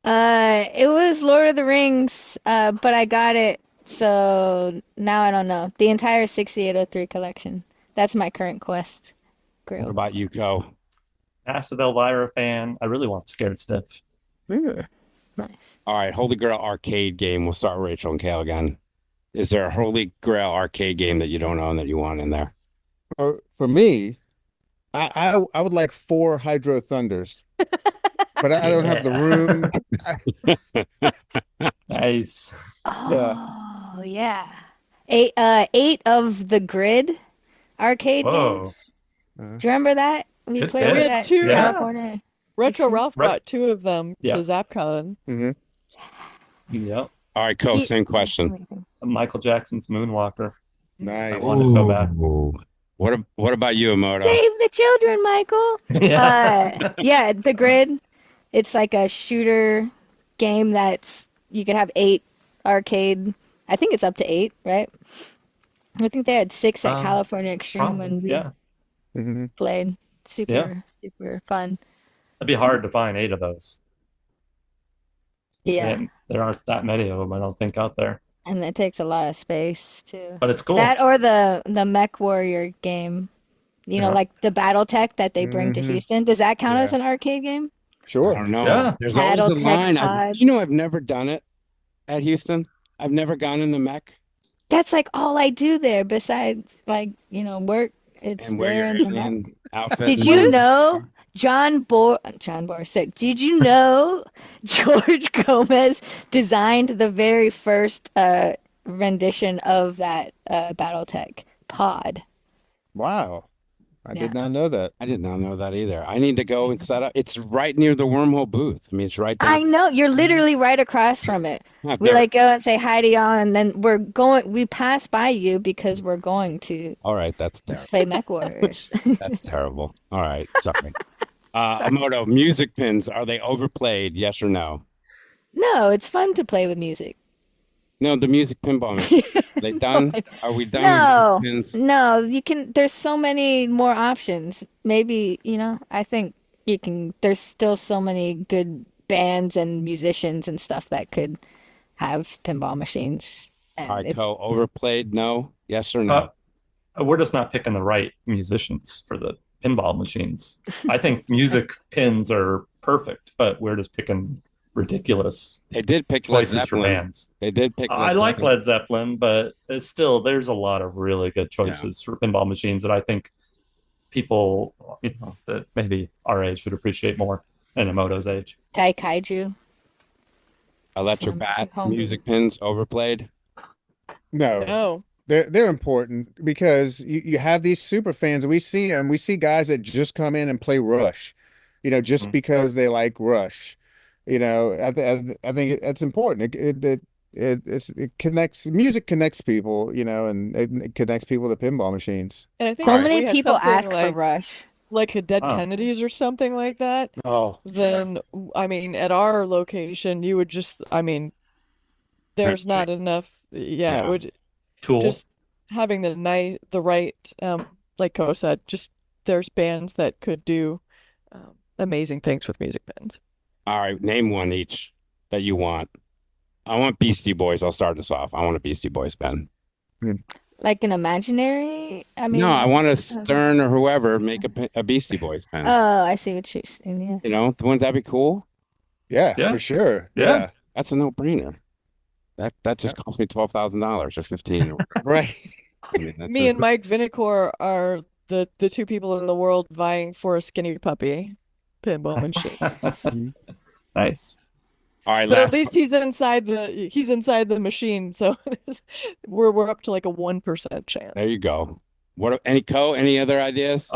It was Lord of the Rings, but I got it, so now I don't know. The entire 6803 collection. That's my current quest. What Grail. about you, Coe? Massive Elvira fan. I really want Scared Stiff. Yeah. Nice. All right, Holy Grail arcade game. We'll start with Rachel and Cale again. Is there a Holy Grail arcade game that you don't own that you want in there? For me, I would like 4 Hydro Thunders, but I don't have the room. Nice. Oh, yeah. Eight of the Grid arcade Whoa. games. Do you remember that? We Good played pick. it We had at 2. Yeah. California. Retro Ralph Right. brought 2 of them Yeah. to ZapCon. hmm Yep. All right, Coe, He- same question. Amazing. Michael Jackson's Moonwalker. I Nice. want it so bad. Ooh. What about you, Imoto? Save the children, Michael. Yeah, the Grid. It's like a shooter game that's you can have 8 arcade. I think it's up to 8, right? I think they had 6 at California Extreme when we Yeah. hmm played. Super fun. It'd be hard to find 8 of those. Yeah, And there aren't that many of them, I don't think, out there. and it takes a lot of space too. But it's cool. That or the Mech Warrior game. You know, Yeah. like the BattleTech that they bring to Mhm. Houston. Does that count as Yeah. an arcade game? I Sure. don't know. Yeah. There's always a Battletech line. pods. I've never done it at Houston. I've never gone in the mech That's like all I do there besides work. It's and wear there your in the Mech. alien outfit. Did and you whatnot. know John Borsick? Did you know George Gomez designed the very first rendition of that BattleTech pod? Wow. I Yeah. did not know that. I did not know that either. I need to go and set up. It's right near the Wormhole booth. I mean, it's right I there. know, you're literally right across from it. I've We never- go and say hi to y'all, and then we pass by you because we're going to All right, that's terrible. play Mech Warriors. That's terrible. All right, sorry. Imoto, music pins, are they overplayed? Yes or no? No, it's fun to play with music. No, the music pinball machine. Are they done? Are we done No, with music pins? no, there's so many more options. Maybe, I think there's still so many good bands and musicians and stuff that could have pinball machines. And All right, Coe, overplayed? No? Yes or no? We're just not picking the right musicians for the pinball machines. I think music pins are perfect, but we're just picking ridiculous They did pick Led choices for Zeppelin. bands. They did pick I Led like Zeppelin. Led Zeppelin, but it's still there's a lot of really good choices for pinball machines that I think people, that maybe our age would appreciate more than Imoto's age. Taikaiju. Electric bat, music pins, overplayed. No, No. they're important because you have these super fans, and we see them. We see guys that just come in and play Rush, just Mhm. because they like Rush. I think it's important. It connects. Music connects people, and it connects people to pinball machines. And I think So if many we had people something ask for like Rush. a Dead Oh. Kennedys or something like that, Oh, then I mean at our location you would just there's not enough. Yeah, Yeah. it would Tool. just having the right like Ko said, just there's bands that could do amazing things with music pins. All right, name one each that you want. I want Beastie Boys. I'll start this off. I want a Beastie Boys pen. Like an imaginary? I mean, No, I want a Stern or whoever make a Beastie Boys pen. oh, I see what you're saying. Yeah. Wouldn't that be cool? yeah, Yeah. for sure. Yeah. That's a no-brainer. That just cost me $12,000 or 15. Or whatever. Right. I mean, that's Me a- and Mike Vinicor are the 2 people in the world vying for a Skinny Puppy pinball machine. Nice. All right, But at last least he's inside the machine, so we're up to like a 1% chance. there you go. Any other ideas?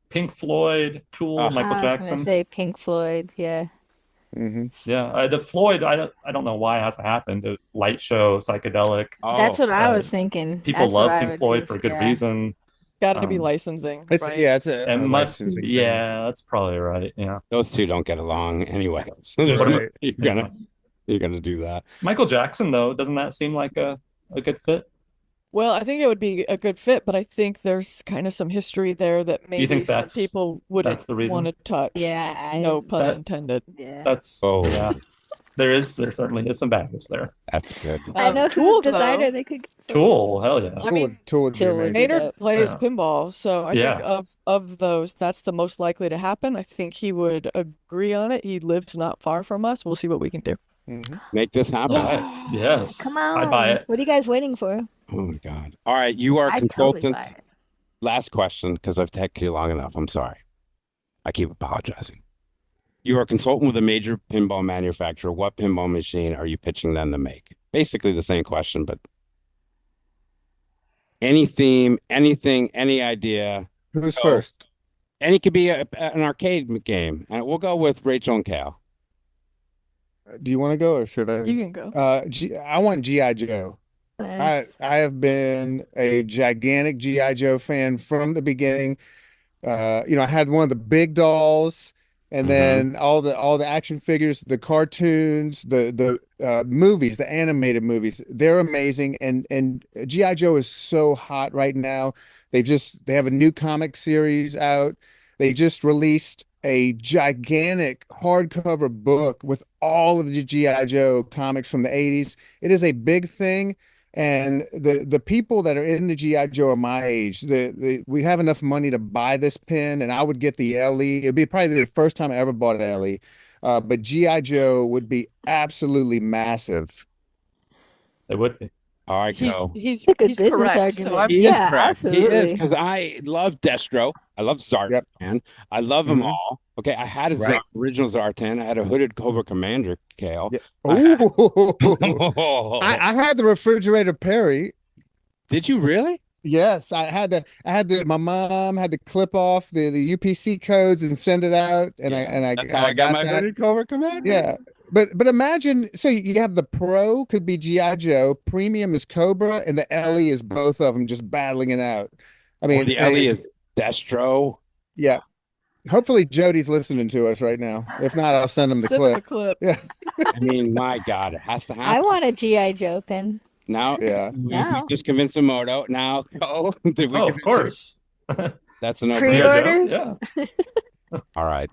Pink Floyd, Tool, Ah. Michael I was Jackson. gonna say Pink Floyd. Yeah. hmm Yeah, the Floyd. I don't know why it hasn't happened. The light show, psychedelic. That's what I uh, was thinking. People That's what love I Pink would Floyd choose, for good yeah. reason. Got to be Um, licensing, It's right? yeah, it's a And must. licensing thing. Yeah, that's probably right. Yeah. Those two don't get along anyway. So there's Right. no- you're gonna do that. Michael Jackson though, doesn't that seem like a good fit? Well, I think it would be a good fit, but I think there's kind of some history there that You maybe think some that's people wouldn't the reason? want to touch. Yeah, No pun That- intended. yeah. That's Oh. yeah. There certainly is some baggage there. That's good. I know Tool, whose designer though. they could get. Tool, hell yeah. I mean, Tool would be Tool would be amazing. Maynard dope. plays Yeah. pinball, so I think of those, that's the most likely to happen. I think he would agree on it. He lives not far from us. We'll see what we can do. Mhm. Make this happen. Yeah. Yes. Come I'd buy on. it. What are you guys waiting for? Oh my God. All right. You are a I'd totally consultant. buy it. Last question, because I've taken you long enough. I'm sorry. I keep apologizing. You are a consultant with a major pinball manufacturer. What pinball machine are you pitching them to make? Basically the same question, but any theme, anything, any idea. Who's So- first? And it could be an arcade game. And we'll go with Rachel and Cale. Do you want to go or should I? You can go. I want G.I. Joe. I have been a gigantic G.I. Joe fan from the beginning. I had one of the big dolls, and then all the action figures, the cartoons, the movies, the animated movies. They're amazing, and G.I. Joe is so hot right now. They have a new comic series out. They just released a gigantic hardcover book with all of the G.I. Joe comics from the 80s. It is a big thing. And the people that are in the G.I. Joe are my age. We have enough money to buy this pin, and I would get the LE. It'd be probably the first time I ever bought an LE. But G.I. Joe would be absolutely massive. It would be. All right, Coe. He's It's a good he's business correct. argument. So I'm, He Yeah, is correct. He is, absolutely. because I love Destro. I love Zartan. Yep. Man. I love them Mhm. all. Okay, I had a Right. original Zartan. I had a hooded Cobra Commander, Cale. Yeah. I had- Ooh. I had the refrigerator Perry. Did you really? Yes, my mom had to clip off the UPC codes and send it out, and That's how I got my that. hooded Cobra Commander. Yeah. But imagine, so you have the Pro could be G.I. Joe, Premium is Cobra, and the LE is both of them just battling it out. I Or mean, the LE is Destro. yeah. Hopefully Jody's listening to us right now. If not, I'll send him the send him a clip. clip. Yeah. I mean, my God, it has to I happen. want a G.I. Joe pin. Now, Yeah. we Now. just convinced Imoto. Now, Coe, did we Oh, convince of you? course. That's a no-brainer. Pre-orders? Yeah. All right.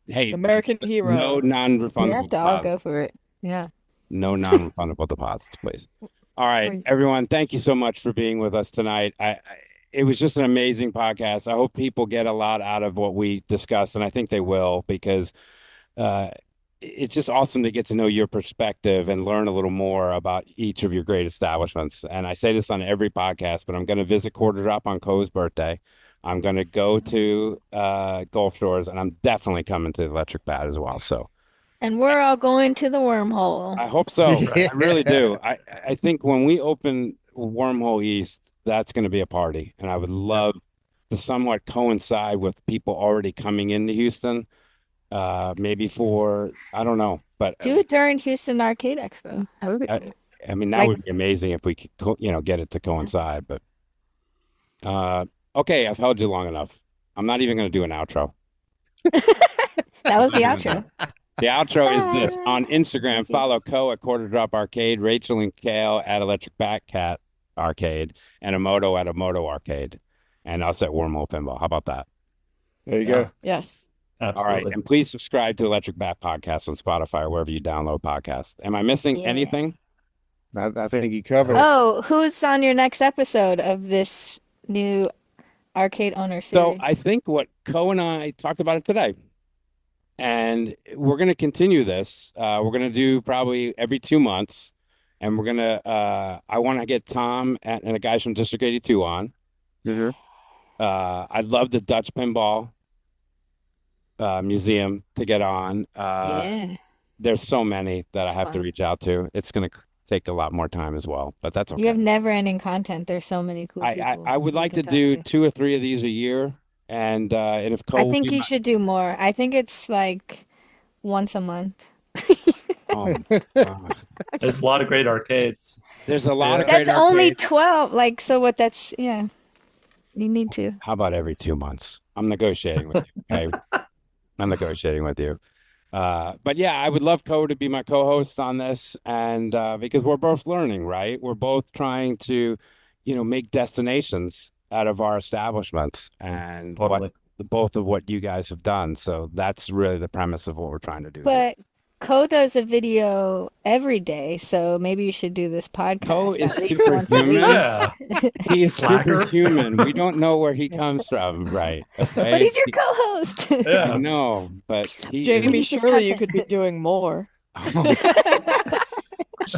Hey, American hero. no non-refundable We have to all deposits. go for it. Yeah. No non-refundable deposits, please. All right, Right. everyone, thank you so much for being with us tonight. It was just an amazing podcast. I hope people get a lot out of what we discussed, and I think they will, because it's just awesome to get to know your perspective and learn a little more about each of your great establishments. And I say this on every podcast, but I'm going to visit Quarter Drop on Coe's birthday. I'm going to go to Gulf Shores, and I'm definitely coming to Electric Bat as well. So And we're all going to the wormhole. I hope so. I really Yeah. do. I think when we open Wormhole East, that's going to be a party, and I would love to somewhat coincide with people already coming into Houston. Maybe for, I don't know, but Do it during Houston Arcade Expo. That would be I- cool. I mean, that Like- would be amazing if we could, get it to coincide. But okay, I've held you long enough. I'm not even going to do an outro. That was the outro. The outro is this: on Instagram, follow Coe at Quarter Drop Arcade, Rachel and Cale at Electric Bat Cat Arcade, and Imoto at Imoto Arcade, and us at Wormhole Pinball. How about that? There you Yeah. go. Yes. All right, Absolutely. and please subscribe to Electric Bat Podcast on Spotify or wherever you download podcasts. Am I missing Yeah. anything? I think you covered it. Oh, who's on your next episode of this new arcade owner So series? I think what Coe and I talked about it today, and we're going to continue this. We're going to do probably every 2 months, and we're going to. I want to get Tom and the guys from District 82 on. Mhm. I'd love the Dutch Pinball Museum to get on. Yeah. There's so many that I It's have to fun. reach out to. It's going to take a lot more time as well, but that's okay. You have never-ending content. There's so many cool I people would you like to can talk do 2 or 3 of these a year, and if Coe I will think be you my- should do more. I think it's like once a month. oh my God. There's a lot of great arcades. There's a lot of Yeah. great That's only arcades. 12. Like, so what that's, yeah. You need to. How about every 2 months? I'm negotiating with you. Okay. I'm negotiating with you. But yeah, I would love Coe to be my co-host on this, and because we're both learning, right? We're both trying to make destinations out of our establishments and Totally. both of what you guys have done. So that's really the premise of what we're trying to do here. But Coe does a video every day, so maybe you should do this podcast Coe is at least once a superhuman. week. Yeah. He is Slacker. superhuman. We don't know where he comes from, right? But he's your co-host. I Yeah. know, but he Jamie, He's just surely you cousin. could be doing more.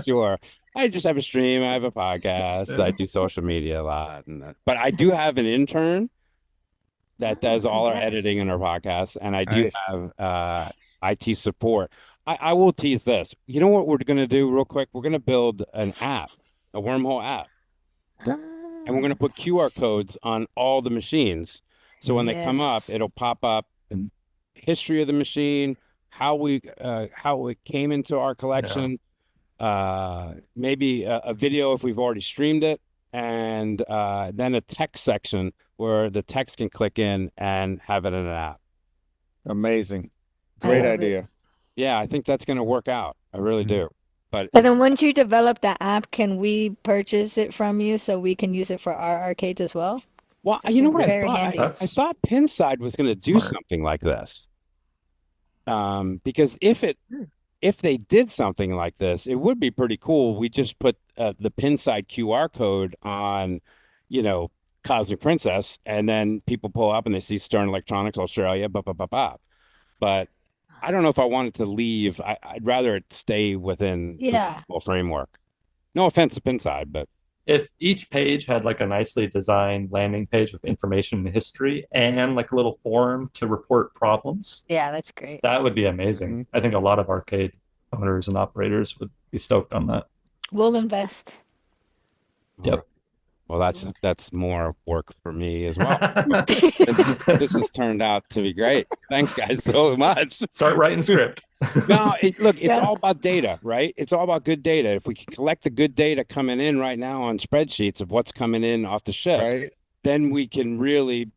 Sure. I just have a stream. I have a podcast. I do social media a lot, but I do have an intern that does all our congrats. editing in our podcast, and I do Nice. have IT support. I will tease this. You know what we're going to do real quick? We're going to build an app, a Wormhole app, and we're going to put QR codes on all the machines. So when they come up, Yes. it'll pop up history of the machine, how it came into our collection, maybe a video if we've already streamed it, and then a text section where the text can click in and have it in an app. Amazing. I Great love it. idea. Yeah, I think that's going to work out. I really do. But And then once you develop the app, can we purchase it from you so we can use it for our arcades as well? well, you know what I Very thought? handy. I thought Pinside was going to do Smart. something like this. Because if they did something like this, it would be pretty cool. We just put the Pinside QR code on, Cosmic Princess, and then people pull up and they see Stern Electronics Australia, But I don't know if I wanted to leave. I'd rather it stay within the Yeah. Pinball framework. No offense to Pinside, but If each page had like a nicely designed landing page with information and history and like a little forum to report problems, Yeah, that's great. that would be amazing. I think a lot of arcade owners and operators would be stoked on that. We'll invest. Yep. well, that's more work for me as well. This has turned out to be great. Thanks, guys, so much. Start writing script. No, look, it's Yeah. all about data, right? It's all about good data. If we can collect the good data coming in right now on spreadsheets of what's coming in off the ship, Right. then we can really,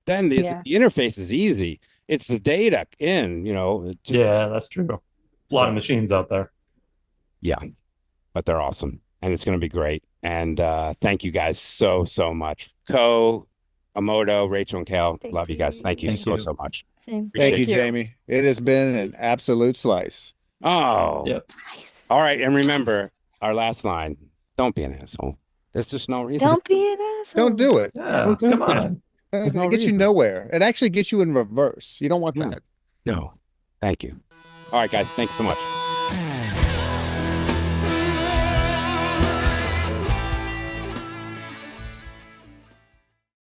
then the Yeah. interface is easy. It's the data in, it just, Yeah, that's true. A lot of machines out there. yeah, but they're awesome. And it's going to be great. And thank you guys so much. Coe, Imoto, Rachel and Cale, Thank love you guys. you. Thank you Thank so you. much. Same. Thank you, you. Jamie. It has been an absolute slice. Oh, Yep. Nice. all right. And remember our last line, don't be an asshole. There's just no reason. Don't be an asshole. Don't do it. Yeah, Don't do come it. on. There's no It gets you reason. nowhere. It actually gets you in reverse. You don't want Yeah. that. No, thank you. All right, guys. Thanks so much.